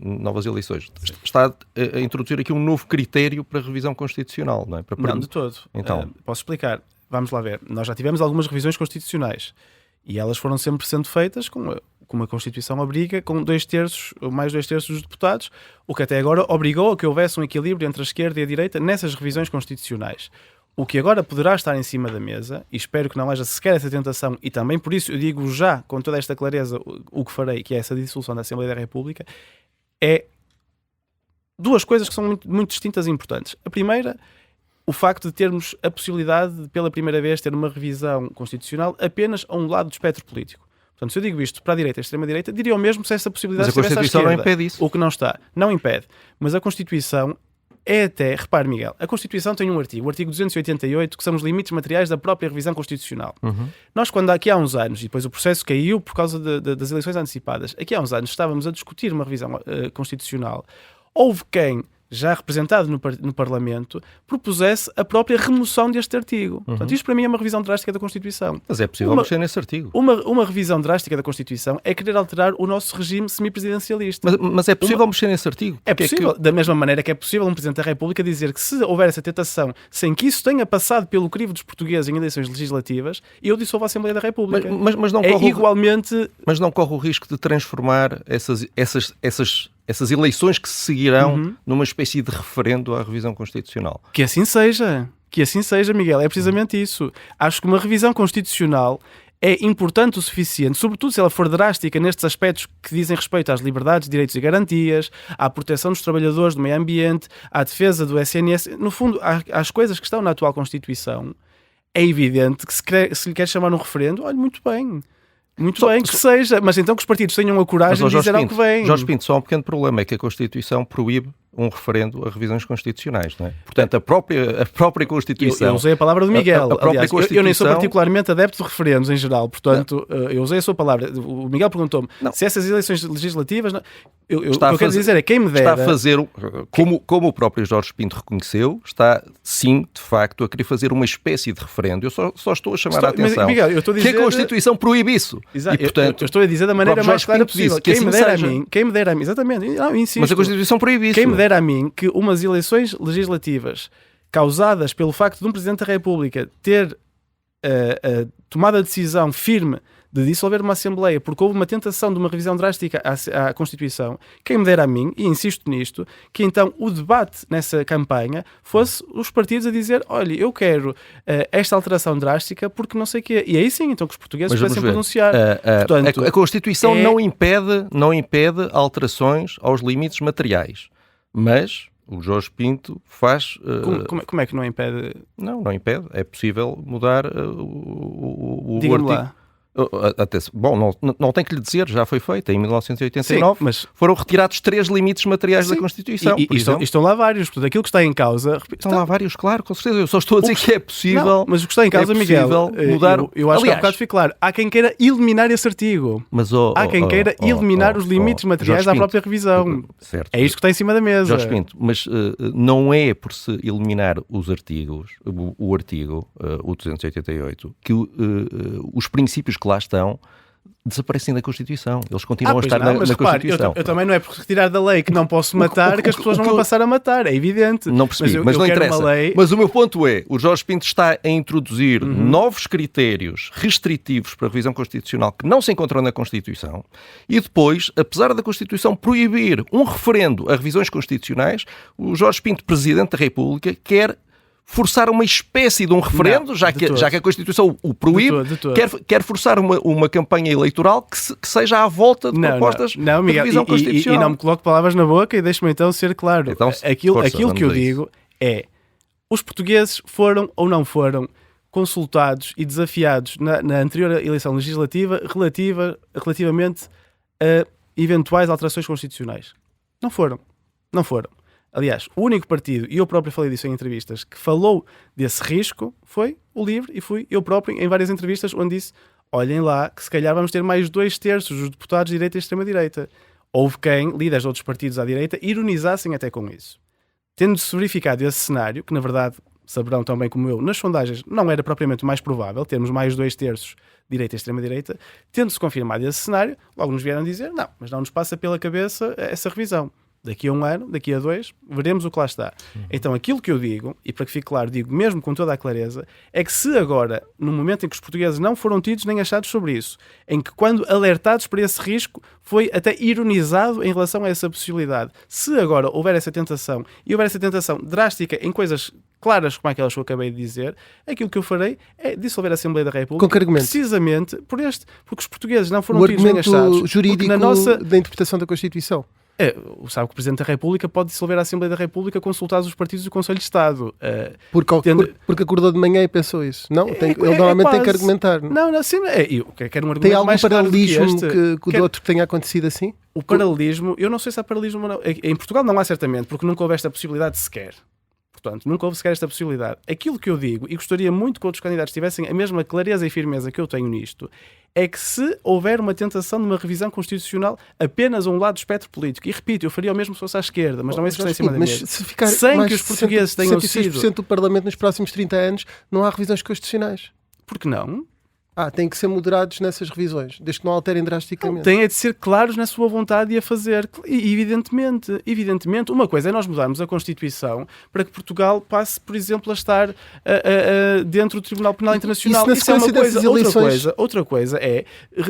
Speaker 2: novas eleições. Está a introduzir aqui um novo critério para a revisão constitucional, não é?
Speaker 3: Não, de todo. Então, posso explicar. Vamos lá ver. Nós já tivemos algumas revisões constitucionais e elas foram sempre sendo feitas como a Constituição obriga, com mais 2/3 dos deputados, o que até agora obrigou a que houvesse um equilíbrio entre a esquerda e a direita nessas revisões constitucionais. O que agora poderá estar em cima da mesa, e espero que não haja sequer essa tentação, e também por isso eu digo já, com toda esta clareza, o que farei, que é essa dissolução da Assembleia da República, é duas coisas que são muito, muito distintas e importantes. A primeira, o facto de termos a possibilidade de, pela primeira vez, ter uma revisão constitucional apenas a um lado do espectro político. Portanto, se eu digo isto para a direita e a extrema-direita, diria o mesmo se essa possibilidade estivesse à esquerda.
Speaker 2: Mas a Constituição não impede isso.
Speaker 3: O que não está. Não impede. Mas a Constituição... repare, Miguel, a Constituição tem um artigo, o artigo 288, que são os limites materiais da própria revisão constitucional. Nós, quando aqui há uns anos, e depois o processo caiu por causa das eleições antecipadas, aqui há uns anos estávamos a discutir uma revisão constitucional, houve quem, já representado no Parlamento, propusesse a própria remoção deste artigo. Portanto, isto para mim é uma revisão drástica da Constituição.
Speaker 2: Mas é possível mexer nesse artigo.
Speaker 3: Uma revisão drástica da Constituição é querer alterar o nosso regime semipresidencialista.
Speaker 2: Mas é possível mexer nesse artigo?
Speaker 3: É possível, da mesma maneira que é possível um Presidente da República dizer que se houver essa tentação, sem que isso tenha passado pelo crivo dos portugueses em eleições legislativas, eu dissolvo a Assembleia da República.
Speaker 2: Mas não corre igualmente... Mas não corre o risco de transformar essas eleições que se seguirão numa espécie de referendo à revisão constitucional?
Speaker 3: Que assim seja, Miguel, é precisamente isso. Acho que uma revisão constitucional é importante o suficiente, sobretudo se ela for drástica nestes aspectos que dizem respeito às liberdades, direitos e garantias, à proteção dos trabalhadores do meio ambiente, à defesa do SNS, no fundo, às coisas que estão na atual Constituição. É evidente que se lhe quer chamar um referendo, olha, muito bem. Muito bem que seja, mas então que os partidos tenham a coragem de dizer ao que vem.
Speaker 2: Jorge Pinto, só um pequeno problema é que a Constituição proíbe um referendo a revisões constitucionais, não é? Portanto, a própria Constituição...
Speaker 3: Eu usei a palavra do Miguel.
Speaker 2: Aliás,
Speaker 3: eu nem sou particularmente adepto de referendos em geral, portanto, eu usei a sua palavra. O Miguel perguntou-me se essas eleições legislativas... O que eu quero dizer é quem me dera...
Speaker 2: Está a fazer, como o próprio Jorge Pinto reconheceu, está, sim, de facto, a querer fazer uma espécie de referendo. Eu só estou a chamar a atenção
Speaker 3: Miguel, eu estou a dizer...
Speaker 2: que a Constituição proíbe isso.
Speaker 3: Exato. E, portanto, eu estou a dizer da maneira mais clara possível. Quem me dera a mim, exatamente, insisto.
Speaker 2: Mas a Constituição proíbe isso.
Speaker 3: Quem me dera a mim que umas eleições legislativas causadas pelo facto de um Presidente da República ter tomado a decisão firme de dissolver uma Assembleia porque houve uma tentação de uma revisão drástica à Constituição, quem me dera a mim, e insisto nisto, que então o debate nessa campanha fosse os partidos a dizer, olha, eu quero esta alteração drástica porque não sei o quê. E aí sim, então que os portugueses pudessem pronunciar.
Speaker 2: Portanto, a Constituição não impede alterações aos limites materiais, mas o Jorge Pinto faz...
Speaker 3: Como é que não impede?
Speaker 2: Não impede. É possível mudar o
Speaker 3: Diga-me
Speaker 2: artigo...
Speaker 3: lá.
Speaker 2: Bom, não tem que lhe dizer, já foi feito em 1989,
Speaker 3: sim, mas
Speaker 2: foram retirados 3 limites materiais da Constituição.
Speaker 3: E estão lá vários, portanto, aquilo que está em causa...
Speaker 2: Estão lá vários, claro, com certeza. Eu só estou a dizer que é possível...
Speaker 3: Não, mas o que está em causa, Miguel,
Speaker 2: mudar...
Speaker 3: eu acho que há bocado foi claro. Há quem queira eliminar esse artigo. Há quem queira eliminar os limites materiais da própria revisão.
Speaker 2: Certo.
Speaker 3: É isto que está em cima da mesa.
Speaker 2: Jorge Pinto, mas não é por se eliminar os artigos, o artigo, o 288, que os princípios que lá estão desaparecem da Constituição. Eles continuam a estar na Constituição.
Speaker 3: Eu também não é por retirar da lei que não posso matar que as pessoas não vão passar a matar, é evidente.
Speaker 2: Não percebi, mas não interessa. Mas o meu ponto é, o Jorge Pinto está a introduzir novos critérios restritivos para a revisão constitucional que não se encontram na Constituição e depois, apesar da Constituição proibir um referendo a revisões constitucionais, o Jorge Pinto, Presidente da República, quer forçar uma espécie de um referendo, já que a Constituição o proíbe, quer forçar uma campanha eleitoral que seja à volta de propostas de revisão constitucional.
Speaker 3: E não me coloco palavras na boca e deixe-me então ser claro.
Speaker 2: Então,
Speaker 3: aquilo que eu digo é, os portugueses foram ou não foram consultados e desafiados na anterior eleição legislativa relativamente a eventuais alterações constitucionais. Não foram. Aliás, o único partido, e eu próprio falei disso em entrevistas, que falou desse risco foi o LIVRE, e fui eu próprio em várias entrevistas onde disse, olhem lá que se calhar vamos ter mais 2/3 dos deputados de direita e extrema-direita. Houve quem, líderes de outros partidos à direita, ironizassem até com isso. Tendo-se verificado esse cenário, que na verdade saberão tão bem como eu, nas sondagens não era propriamente o mais provável, termos mais 2/3 direita e extrema-direita, tendo-se confirmado esse cenário, logo nos vieram dizer, não, mas não nos passa pela cabeça essa revisão. Daqui a 1 ano, daqui a 2, veremos o que lá está. Então, aquilo que eu digo, e para que fique claro, digo mesmo com toda a clareza, é que se agora, no momento em que os portugueses não foram tidos nem achados sobre isso, em que quando alertados para esse risco, foi até ironizado em relação a essa possibilidade, se agora houver essa tentação, e houver essa tentação drástica em coisas claras como aquelas que eu acabei de dizer, aquilo que eu farei é dissolver a Assembleia da República precisamente porque os portugueses não foram tidos nem achados.
Speaker 4: O argumento jurídico da interpretação da Constituição.
Speaker 3: Sabe que o Presidente da República pode dissolver a Assembleia da República consultados os partidos do Conselho de Estado.
Speaker 4: Porque acordou de manhã e pensou isso. Não, ele normalmente tem que argumentar.
Speaker 3: Não, sim, quero um argumento
Speaker 4: tem algum
Speaker 3: mais
Speaker 4: paralelismo que o outro tenha acontecido assim?
Speaker 3: O paralelismo, eu não sei se há paralelismo ou não. Em Portugal não há certamente, porque nunca houve esta possibilidade sequer. Portanto, nunca houve sequer esta possibilidade. Aquilo que eu digo, e gostaria muito que outros candidatos tivessem a mesma clareza e firmeza que eu tenho nisto, é que se houver uma tentação de uma revisão constitucional apenas a um lado do espectro político, e repito, eu faria o mesmo se fosse à esquerda, mas não é isso que está em cima da mesa.
Speaker 4: Se ficar
Speaker 3: sem que os portugueses tenham
Speaker 4: 66% do Parlamento nos próximos 30 anos, não há revisões constitucionais.
Speaker 3: Por que não?
Speaker 4: Têm que ser moderados nessas revisões, desde que não alterem drasticamente.
Speaker 3: Têm de ser claros na sua vontade de a fazer. E, evidentemente, uma coisa é nós mudarmos a Constituição para que Portugal passe, por exemplo, a estar dentro do Tribunal Penal Internacional.
Speaker 4: Isso é uma coisa.
Speaker 3: Outra coisa é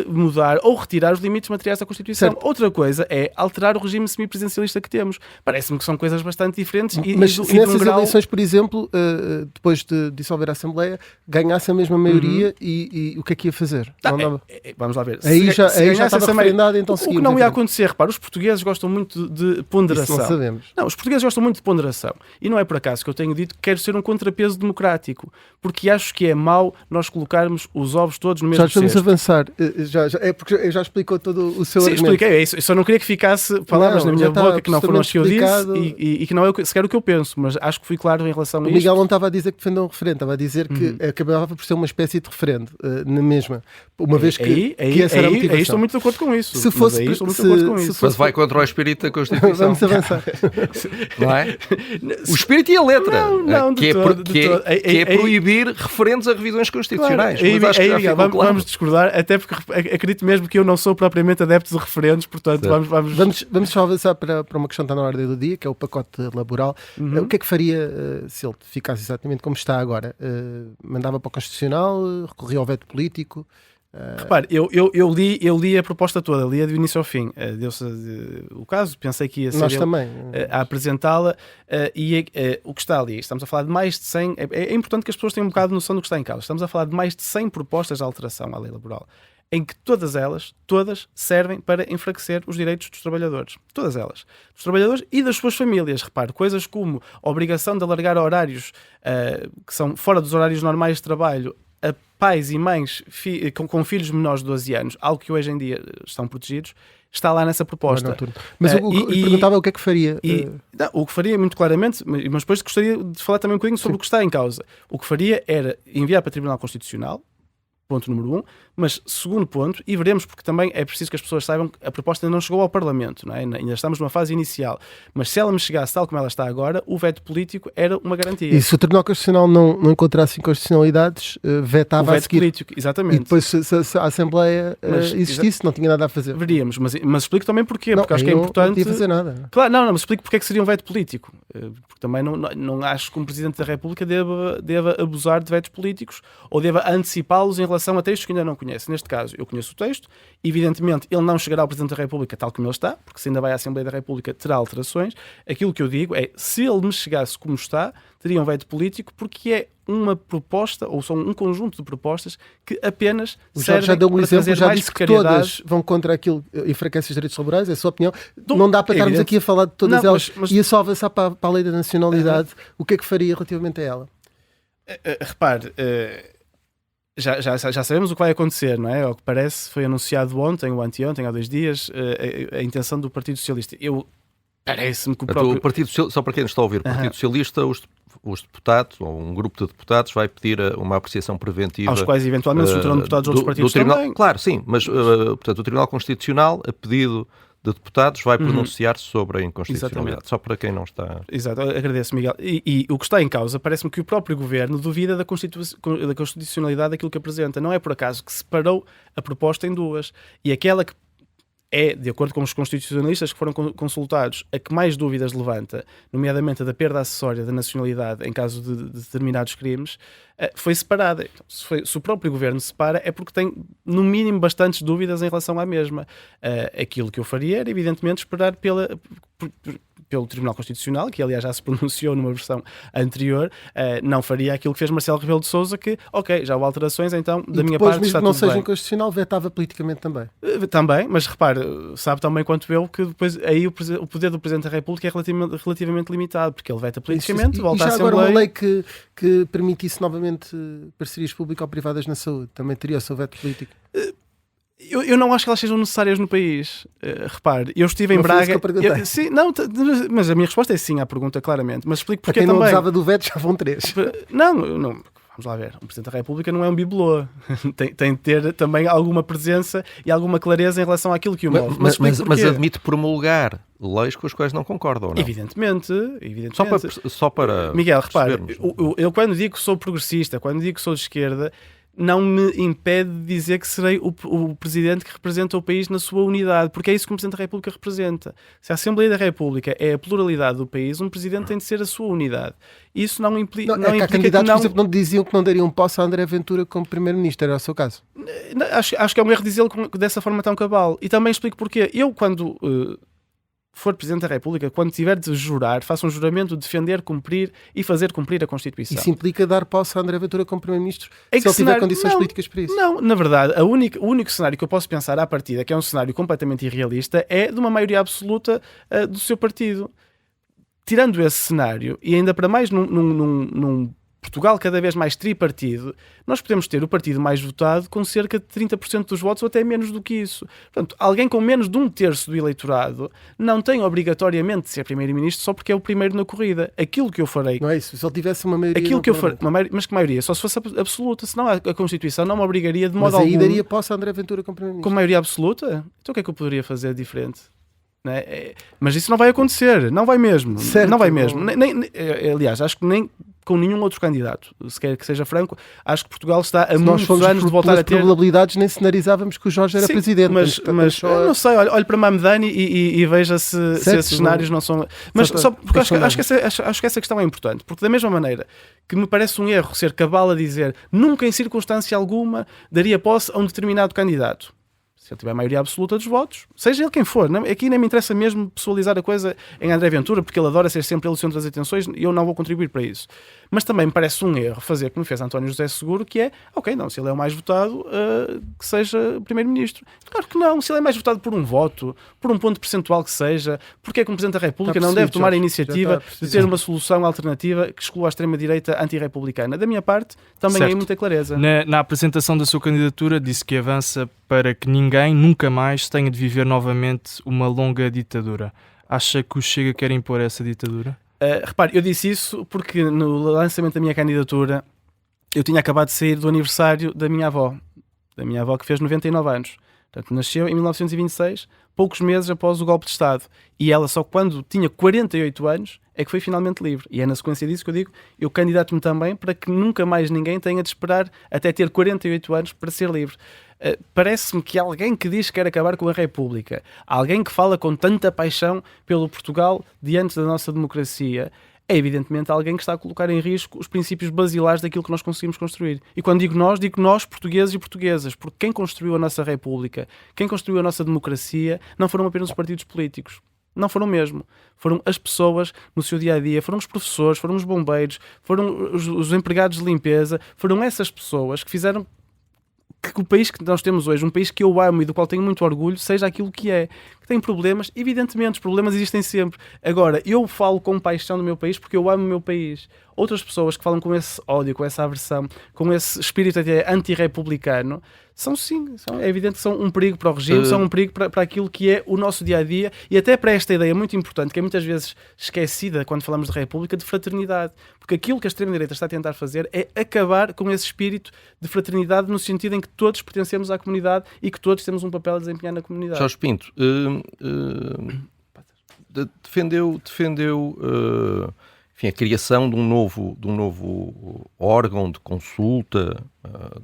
Speaker 3: mudar ou retirar os limites materiais da Constituição. Certo. Outra coisa é alterar o regime semipresidencialista que temos. Parece-me que são coisas bastante diferentes.
Speaker 4: Mas se nessas eleições, por exemplo, depois de dissolver a Assembleia, ganhasse a mesma maioria e o que é que ia fazer?
Speaker 3: Vamos lá ver.
Speaker 4: Aí já estava referendado, então
Speaker 3: o que não ia acontecer, repara, os portugueses gostam muito de ponderação.
Speaker 4: Isso não sabemos.
Speaker 3: Não, os portugueses gostam muito de ponderação. E não é por acaso que eu tenho dito que quero ser um contrapeso democrático, porque acho que é mau nós colocarmos os ovos todos no mesmo cesto.
Speaker 4: Já vamos avançar. É porque já explicou todo o seu argumento.
Speaker 3: Sim, expliquei. Eu só não queria que ficasse palavras na minha boca que não foram as que eu disse e que não é sequer o que eu penso, mas acho que fui claro em relação a isto.
Speaker 4: O Miguel não estava a dizer que defendeu um referendo, estava a dizer que acabava por ser uma espécie de referendo. na mesma. Uma vez que essa era a motivação.
Speaker 3: Aí estou muito de acordo com isso.
Speaker 4: Se fosse,
Speaker 2: mas vai contra o espírito da Constituição.
Speaker 4: Vamos avançar.
Speaker 2: Não é? O espírito e a letra.
Speaker 3: Não,
Speaker 2: que é proibir referentes a revisões constitucionais.
Speaker 3: Claro, vamos discordar, até porque acredito mesmo que eu não sou propriamente adepto de referentes, portanto
Speaker 4: vamos só avançar para uma questão que está na ordem do dia, que é o pacote laboral. O que é que faria se ele ficasse exatamente como está agora? Mandava para o Constitucional, recorria ao veto político?
Speaker 3: Repare, eu li a proposta toda, li-a do início ao fim. Deu-se o caso, pensei que ia ser
Speaker 4: Nós também.
Speaker 3: A apresentá-la, e o que está ali, estamos a falar de mais de 100, é importante que as pessoas tenham um bocado de noção do que está em causa. Estamos a falar de mais de 100 propostas de alteração à lei laboral, em que todas servem para enfraquecer os direitos dos trabalhadores. Todas elas. Dos trabalhadores e das suas famílias. Repare, coisas como a obrigação de alargar horários que são fora dos horários normais de trabalho a pais e mães com filhos menores de 12 anos, algo que hoje em dia estão protegidos, está lá nessa proposta.
Speaker 4: Mas perguntava o que é que faria.
Speaker 3: O que faria, muito claramente, mas depois gostaria de falar também um bocadinho sobre o que está em causa. O que faria era enviar para o Tribunal Constitucional, ponto número 1, mas segundo ponto, e veremos, porque também é preciso que as pessoas saibam que a proposta ainda não chegou ao Parlamento, não é? Ainda estamos numa fase inicial, mas se ela me chegasse tal como ela está agora, o veto político era uma garantia.
Speaker 4: E se o Tribunal Constitucional não encontrasse inconstitucionalidades, vetava
Speaker 3: o veto
Speaker 4: a seguir.
Speaker 3: político, exatamente.
Speaker 4: E depois se a Assembleia existisse, não tinha nada a fazer.
Speaker 3: Veríamos, mas explico também porquê, porque acho que é importante...
Speaker 4: Não podia fazer nada.
Speaker 3: Claro, mas explico porque é que seria um veto político, porque também não acho que um Presidente da República deva abusar de vetos políticos ou deva antecipá-los em relação a textos que ainda não conhece. Neste caso, eu conheço o texto, evidentemente ele não chegará ao Presidente da República tal como ele está, porque se ainda vai à Assembleia da República terá alterações. Aquilo que eu digo é, se ele me chegasse como está, teria um veto político, porque é uma proposta, ou são um conjunto de propostas que apenas servem
Speaker 4: já deu um
Speaker 3: para
Speaker 4: exemplo,
Speaker 3: trazer
Speaker 4: já
Speaker 3: mais
Speaker 4: disse que
Speaker 3: precariedade.
Speaker 4: todas vão contra aquilo que enfraquece os direitos laborais, é a sua opinião. Não dá para estarmos aqui a falar de todas elas. Ia só avançar para a lei da nacionalidade. O que é que faria relativamente a ela?
Speaker 3: Repare, já sabemos o que vai acontecer, não é? Ao que parece, foi anunciado ontem ou anteontem, há 2 dias, a intenção do Partido Socialista. Parece-me que o próprio...
Speaker 2: Só para quem nos está a ouvir, o Partido Socialista, os deputados, ou um grupo de deputados, vai pedir uma apreciação preventiva...
Speaker 3: Aos quais eventualmente se juntarão deputados de outros partidos também.
Speaker 2: Claro, sim, mas portanto, o Tribunal Constitucional, a pedido de deputados, vai pronunciar-se sobre a inconstitucionalidade. Exatamente. Só para quem não está...
Speaker 3: Exato, agradeço, Miguel. E o que está em causa, parece-me que o próprio Governo duvida da constitucionalidade daquilo que apresenta. Não é por acaso que separou a proposta em 2. E aquela que é, de acordo com os constitucionalistas que foram consultados, a que mais dúvidas levanta, nomeadamente a da perda acessória da nacionalidade em caso de determinados crimes, foi separada. Então, se o próprio Governo separa, é porque tem, no mínimo, bastantes dúvidas em relação à mesma. Aquilo que eu faria era, evidentemente, esperar pelo Tribunal Constitucional, que aliás já se pronunciou numa versão anterior. Não faria aquilo que fez Marcelo Rebelo de Sousa, que, já houve alterações, então, da minha parte
Speaker 4: mesmo
Speaker 3: está
Speaker 4: que não
Speaker 3: tudo
Speaker 4: seja
Speaker 3: bem.
Speaker 4: inconstitucional, vetava politicamente também.
Speaker 3: Também, mas repare, sabe também quanto eu que depois aí o poder do Presidente da República é relativamente limitado, porque ele veta politicamente, volta à Assembleia...
Speaker 4: E já agora uma lei que permitisse novamente parcerias público-privadas na saúde, também teria o seu veto político?
Speaker 3: Eu não acho que elas sejam necessárias no país. Repare, eu estive em Braga... Sim, mas a minha resposta é sim à pergunta, claramente. Mas explico porque
Speaker 4: quem
Speaker 3: também...
Speaker 4: não usava do veto já vão 3.
Speaker 3: Não, vamos lá ver. O Presidente da República não é um bibelô. tem de ter também alguma presença e alguma clareza em relação àquilo que o move.
Speaker 2: Mas admite promulgar leis com as quais não concorda, ou não?
Speaker 3: Evidentemente.
Speaker 2: Só para
Speaker 3: Miguel, repare, eu quando digo que sou progressista, quando digo que sou de esquerda, não me impede de dizer que serei o Presidente que representa o país na sua unidade, porque é isso que o Presidente da República representa. Se a Assembleia da República é a pluralidade do país, um Presidente tem de ser a sua unidade. Isso não implica...
Speaker 4: Não implica candidatos, por exemplo, não diziam que não dariam posse a André Ventura como Primeiro-Ministro, era o seu caso?
Speaker 3: Acho que é um erro dizê-lo dessa forma tão cabal. E também explico porquê. Eu, quando... for Presidente da República, quando tiver de jurar, faça um juramento de defender, cumprir e fazer cumprir a Constituição.
Speaker 4: Isso implica dar posse a André Ventura como Primeiro-Ministro, se ele tiver condições políticas para isso?
Speaker 3: Não, na verdade, o único cenário que eu posso pensar à partida, que é um cenário completamente irrealista, é de uma maioria absoluta do seu partido. Tirando esse cenário, e ainda para mais num Portugal cada vez mais tripartido, nós podemos ter o partido mais votado com cerca de 30% dos votos ou até menos do que isso. Portanto, alguém com menos de 1/3 do eleitorado não tem obrigatoriamente de ser primeiro-ministro só porque é o primeiro na corrida. Aquilo que eu farei...
Speaker 4: Não é isso, se ele tivesse uma maioria...
Speaker 3: Aquilo que eu farei, mas que maioria? Só se fosse absoluta, senão a Constituição não me obrigaria de modo
Speaker 4: Mas aí
Speaker 3: algum...
Speaker 4: daria posse a André Ventura como
Speaker 3: Com
Speaker 4: primeiro-ministro.
Speaker 3: maioria absoluta? Então o que é que eu poderia fazer diferente? Não é? Mas isso não vai acontecer, não vai mesmo.
Speaker 4: Certo,
Speaker 3: não vai mesmo.
Speaker 4: não.
Speaker 3: Aliás, acho que nem com nenhum outro candidato, se quer que seja franco, acho que Portugal está a
Speaker 4: Se nós
Speaker 3: muitos
Speaker 4: fomos
Speaker 3: anos de voltar
Speaker 4: pelas
Speaker 3: a ter...
Speaker 4: probabilidades, nem cenarizávamos que o Jorge era
Speaker 3: Sim,
Speaker 4: presidente.
Speaker 3: mas eu não sei, olho para Mamdani e veja se esses cenários não são... Mas só porque acho que essa questão é importante, porque da mesma maneira que me parece um erro ser cabal a dizer nunca em circunstância alguma daria posse a um determinado candidato. Se ele tiver a maioria absoluta dos votos, seja ele quem for, aqui nem me interessa mesmo pessoalizar a coisa em André Ventura, porque ele adora ser sempre ele o centro das atenções e eu não vou contribuir para isso. Mas também me parece um erro fazer como fez António José Seguro, que é, ok, não, se ele é o mais votado, que seja primeiro-ministro. Claro que não, se ele é mais votado por um voto, por um ponto percentual que seja, porque é que o Presidente da República não deve tomar a iniciativa de ter uma solução alternativa que exclua a extrema-direita antirrepublicana. Da minha parte, também
Speaker 5: Certo.
Speaker 3: há muita clareza.
Speaker 5: Na apresentação da sua candidatura disse que avança para que ninguém nunca mais tenha de viver novamente uma longa ditadura. Acha que o Chega quer impor essa ditadura?
Speaker 3: Repare, eu disse isso porque no lançamento da minha candidatura eu tinha acabado de sair do aniversário da minha avó que fez 99 anos. Portanto, nasceu em 1926, poucos meses após o golpe de Estado. E ela só quando tinha 48 anos é que foi finalmente livre. E é na sequência disso que eu digo, eu candidato-me também para que nunca mais ninguém tenha de esperar até ter 48 anos para ser livre. Parece-me que alguém que diz que quer acabar com a República, alguém que fala com tanta paixão pelo Portugal diante da nossa democracia, é evidentemente alguém que está a colocar em risco os princípios basilares daquilo que nós conseguimos construir. E quando digo nós, portugueses e portuguesas, porque quem construiu a nossa República, quem construiu a nossa democracia, não foram apenas os partidos políticos. Não foram mesmo. Foram as pessoas no seu dia-a-dia, foram os professores, foram os bombeiros, foram os empregados de limpeza, foram essas pessoas que fizeram que o país que nós temos hoje, um país que eu amo e do qual tenho muito orgulho, seja aquilo que é. Que tem problemas, evidentemente, os problemas existem sempre. Agora, eu falo com paixão do meu país porque eu amo o meu país. Outras pessoas que falam com esse ódio, com essa aversão, com esse espírito até antirrepublicano, é evidente que são um perigo para o regime, são um perigo para aquilo que é o nosso dia-a-dia e até para esta ideia muito importante, que é muitas vezes esquecida quando falamos de república, de fraternidade. Porque aquilo que a extrema-direita está a tentar fazer é acabar com esse espírito de fraternidade no sentido em que todos pertencemos à comunidade e que todos temos um papel a desempenhar na comunidade.
Speaker 2: Jorge Pinto, defendeu enfim, a criação de um novo órgão de consulta,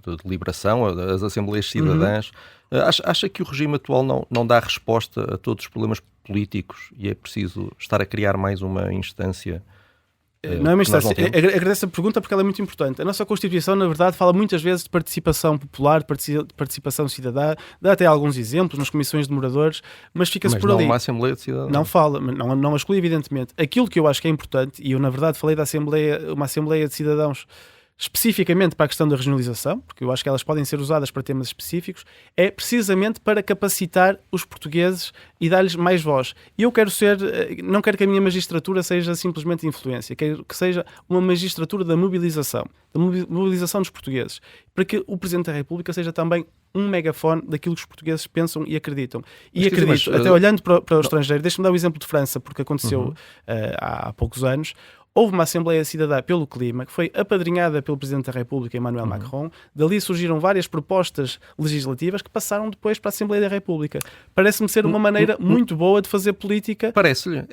Speaker 2: de deliberação, as Assembleias Cidadãs. Acha que o regime atual não dá resposta a todos os problemas políticos e é preciso estar a criar mais uma instância?
Speaker 3: Não é uma instância. Agradeço a pergunta porque ela é muito importante. A nossa Constituição, na verdade, fala muitas vezes de participação popular, de participação cidadã, dá até alguns exemplos nas comissões de moradores, mas fica-se por ali.
Speaker 2: Mas não uma Assembleia de Cidadãos.
Speaker 3: Não fala, não exclui, evidentemente. Aquilo que eu acho que é importante, e eu, na verdade, falei uma Assembleia de Cidadãos especificamente para a questão da regionalização, porque eu acho que elas podem ser usadas para temas específicos, é precisamente para capacitar os portugueses e dar-lhes mais voz. E eu não quero que a minha magistratura seja simplesmente influência, quero que seja uma magistratura da mobilização dos portugueses, para que o Presidente da República seja também um megafone daquilo que os portugueses pensam e acreditam. E acredito, até olhando para o estrangeiro, deixa-me dar o exemplo de França, porque aconteceu há poucos anos. Houve uma Assembleia Cidadã pelo Clima, que foi apadrinhada pelo Presidente da República, Emmanuel Macron. Dali surgiram várias propostas legislativas que passaram depois para a Assembleia da República. Parece-me ser uma maneira muito boa de fazer política.
Speaker 2: Parece-lhe.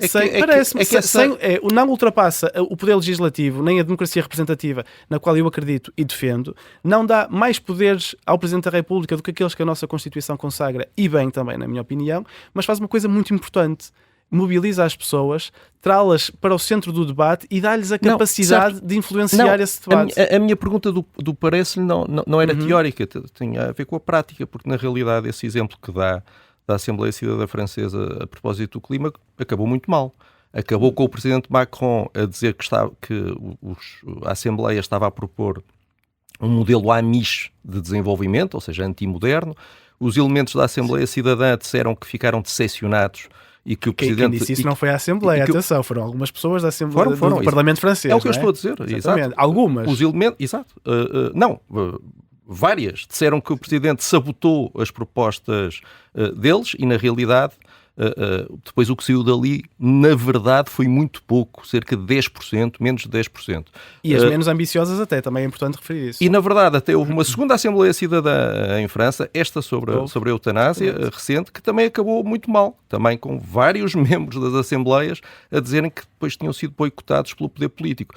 Speaker 3: Não ultrapassa o poder legislativo, nem a democracia representativa, na qual eu acredito e defendo. Não dá mais poderes ao Presidente da República do que aqueles que a nossa Constituição consagra, e bem também, na minha opinião, mas faz uma coisa muito importante. Mobiliza as pessoas, trá-las para o centro do debate e dá-lhes a capacidade de influenciar esse debate.
Speaker 2: A minha pergunta do parece-lhe não era teórica, tinha a ver com a prática, porque na realidade esse exemplo que dá da Assembleia Cidadã Francesa a propósito do clima acabou muito mal. Acabou com o Presidente Macron a dizer que a Assembleia estava a propor um modelo amish de desenvolvimento, ou seja, antimoderno. Os elementos da Assembleia Cidadã disseram que ficaram decepcionados e que o
Speaker 3: Quem
Speaker 2: Presidente...
Speaker 3: disse isso não foi a Assembleia, atenção, foram algumas pessoas da Assembleia do
Speaker 2: Foram,
Speaker 3: Parlamento francês.
Speaker 2: É o que eu
Speaker 3: não
Speaker 2: estou a dizer,
Speaker 3: Exatamente.
Speaker 2: exato.
Speaker 3: Algumas.
Speaker 2: Os elementos, exato. Várias disseram que o Presidente sabotou as propostas deles e, na realidade, depois o que saiu dali, na verdade, foi muito pouco, cerca de 10%, menos de 10%.
Speaker 3: E as menos ambiciosas até, também é importante referir isso.
Speaker 2: E, na verdade, até houve uma segunda Assembleia Cidadã em França, esta sobre a eutanásia, recente, que também acabou muito mal, também com vários membros das Assembleias a dizerem que depois tinham sido boicotados pelo poder político.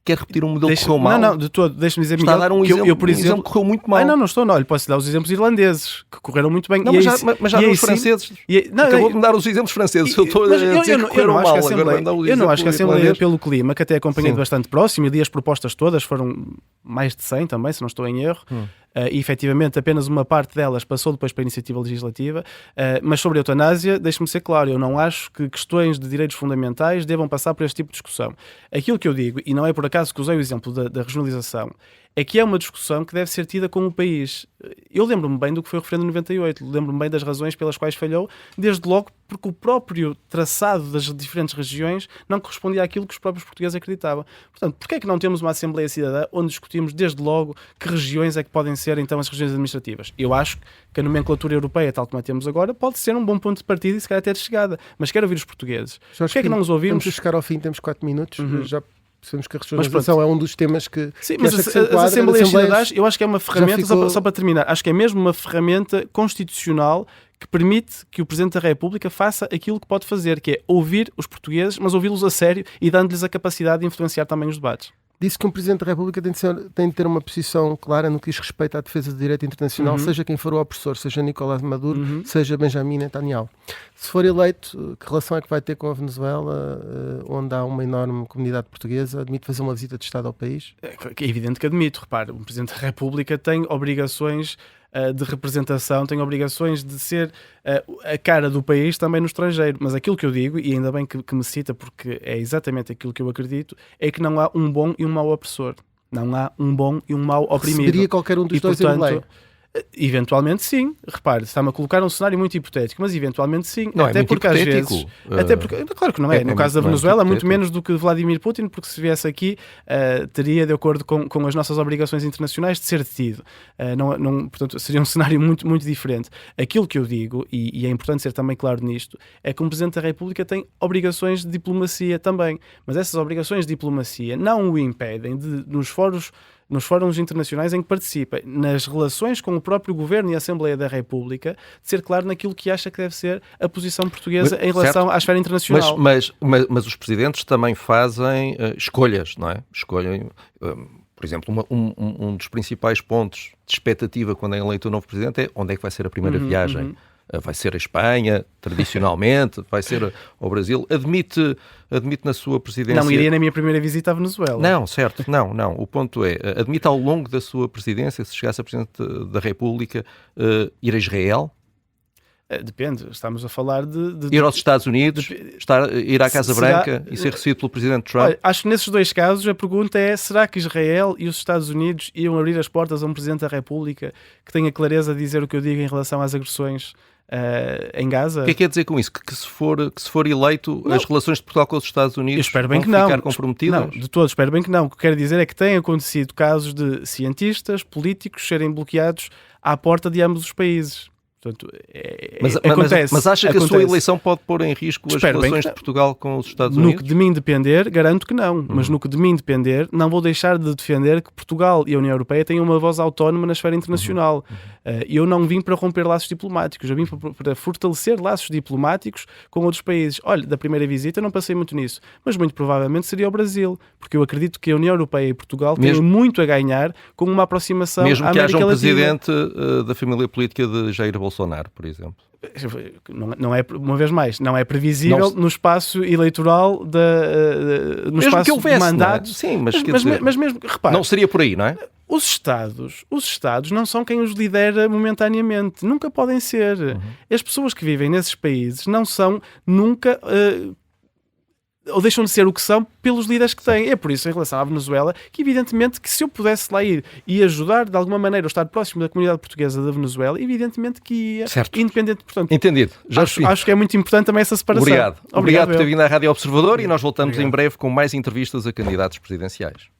Speaker 2: Quer repetir um modelo que correu mal?
Speaker 3: Não, de todo. Deixa-me dizer,
Speaker 2: Está
Speaker 3: Miguel,
Speaker 2: a dar um
Speaker 3: que
Speaker 2: exemplo,
Speaker 3: eu, por exemplo,
Speaker 2: que correu muito mal.
Speaker 3: Não estou, não. Lhe posso dar os exemplos irlandeses, que correram muito bem.
Speaker 2: Não, mas já os franceses. Acabou de me dar os exemplos franceses. Eu estou a dizer que correram mal.
Speaker 3: Eu não acho que a Assembleia, pelo clima, que até acompanhei bastante próximo, e li as propostas todas, foram mais de 100 também, se não estou em erro, e efetivamente apenas uma parte delas passou depois para a iniciativa legislativa, mas sobre a eutanásia, deixe-me ser claro, eu não acho que questões de direitos fundamentais devam passar por este tipo de discussão. Aquilo que eu digo, e não é por acaso que usei o exemplo da regionalização, é que é uma discussão que deve ser tida com o país. Eu lembro-me bem do que foi o referendo de 98, lembro-me bem das razões pelas quais falhou, desde logo porque o próprio traçado das diferentes regiões não correspondia àquilo que os próprios portugueses acreditavam. Portanto, porquê é que não temos uma Assembleia Cidadã onde discutimos desde logo que regiões é que podem ser então as regiões administrativas? Eu acho que a nomenclatura europeia, tal como a temos agora, pode ser um bom ponto de partida e se calhar até de chegada, mas quero ouvir os portugueses. Porquê é que não os ouvimos?
Speaker 4: Vamos chegar ao fim, temos 4 minutos, já percebemos que a regionalização é um dos temas que...
Speaker 3: Sim, mas as Assembleias Cidadãs, eu acho que é uma ferramenta, só para terminar, acho que é mesmo uma ferramenta constitucional que permite que o Presidente da República faça aquilo que pode fazer, que é ouvir os portugueses, mas ouvi-los a sério e dando-lhes a capacidade de influenciar também os debates.
Speaker 4: Disse que um Presidente da República tem de ter uma posição clara no que diz respeito à defesa do direito internacional, seja quem for o opressor, seja Nicolás Maduro, seja Benjamin Netanyahu. Se for eleito, que relação é que vai ter com a Venezuela, onde há uma enorme comunidade portuguesa? Admite fazer uma visita de Estado ao país?
Speaker 3: É evidente que admito. Repare, o Presidente da República tem obrigações de representação, tem obrigações de ser a cara do país também no estrangeiro. Mas aquilo que eu digo, e ainda bem que me cita, porque é exatamente aquilo que eu acredito, é que não há um bom e um mau opressor. Não há um bom e um mau oprimido.
Speaker 4: Receberia qualquer um dos dois em lei?
Speaker 3: Eventualmente sim, repare, está-me a colocar um cenário muito hipotético, mas eventualmente sim,
Speaker 2: não,
Speaker 3: até
Speaker 2: é
Speaker 3: porque às vezes, claro que não é, no caso da Venezuela, muito menos do que Vladimir Putin, porque se viesse aqui teria, de acordo com as nossas obrigações internacionais, de ser detido. Portanto, seria um cenário muito, muito diferente. Aquilo que eu digo, e é importante ser também claro nisto, é que um Presidente da República tem obrigações de diplomacia também, mas essas obrigações de diplomacia não o impedem de, nos fóruns internacionais em que participa, nas relações com o próprio Governo e a Assembleia da República, de ser claro naquilo que acha que deve ser a posição portuguesa em relação à esfera internacional.
Speaker 2: Mas os presidentes também fazem escolhas, não é? Escolhem, por exemplo, um dos principais pontos de expectativa quando é eleito o novo presidente é onde é que vai ser a primeira viagem. Vai ser a Espanha, tradicionalmente, vai ser ao Brasil. Admite na sua presidência...
Speaker 3: Não iria na minha primeira visita à Venezuela.
Speaker 2: Não, certo, não. O ponto é, admite ao longo da sua presidência, se chegasse a Presidente da República, ir a Israel?
Speaker 3: Depende, estamos a falar de
Speaker 2: ir aos Estados Unidos, ir à Casa Branca e ser recebido pelo Presidente Trump?
Speaker 3: Olha, acho que nesses dois casos a pergunta é: será que Israel e os Estados Unidos iam abrir as portas a um Presidente da República que tenha clareza de dizer o que eu digo em relação às agressões em Gaza?
Speaker 2: O que é que quer dizer com isso? Que se for eleito, as relações de Portugal com os Estados Unidos vão ficar comprometidas?
Speaker 3: Não, de todo, espero bem que não. O que quero dizer é que têm acontecido casos de cientistas, políticos serem bloqueados à porta de ambos os países. Portanto, acontece.
Speaker 2: Mas acha que a sua eleição pode pôr em risco as relações de Portugal com os Estados Unidos?
Speaker 3: No que de mim depender, garanto que não. Mas no que de mim depender, não vou deixar de defender que Portugal e a União Europeia tenham uma voz autónoma na esfera internacional. Eu não vim para romper laços diplomáticos, eu vim para fortalecer laços diplomáticos com outros países. Olha, da primeira visita não passei muito nisso, mas muito provavelmente seria o Brasil, porque eu acredito que a União Europeia e Portugal têm muito a ganhar com uma aproximação à América Latina.
Speaker 2: Mesmo que haja um presidente da família política de Jair Bolsonaro, por exemplo.
Speaker 3: Não é, uma vez mais, não é previsível no espaço eleitoral no
Speaker 2: mesmo
Speaker 3: espaço
Speaker 2: que houvesse,
Speaker 3: de mandato.
Speaker 2: Não é? Sim,
Speaker 3: mas mesmo, repare,
Speaker 2: não seria por aí, não é?
Speaker 3: Os Estados não são quem os lidera momentaneamente, nunca podem ser. As pessoas que vivem nesses países não são nunca ou deixam de ser o que são pelos líderes que têm. É por isso, em relação à Venezuela, que evidentemente que se eu pudesse lá ir e ajudar de alguma maneira ou estar próximo da comunidade portuguesa da Venezuela, evidentemente que ia,
Speaker 2: certo.
Speaker 3: independente, portanto.
Speaker 2: Entendido.
Speaker 3: Acho que é muito importante também essa separação.
Speaker 2: Obrigado por ter
Speaker 3: eu.
Speaker 2: vindo à Rádio Observador e nós voltamos em breve com mais entrevistas a candidatos presidenciais.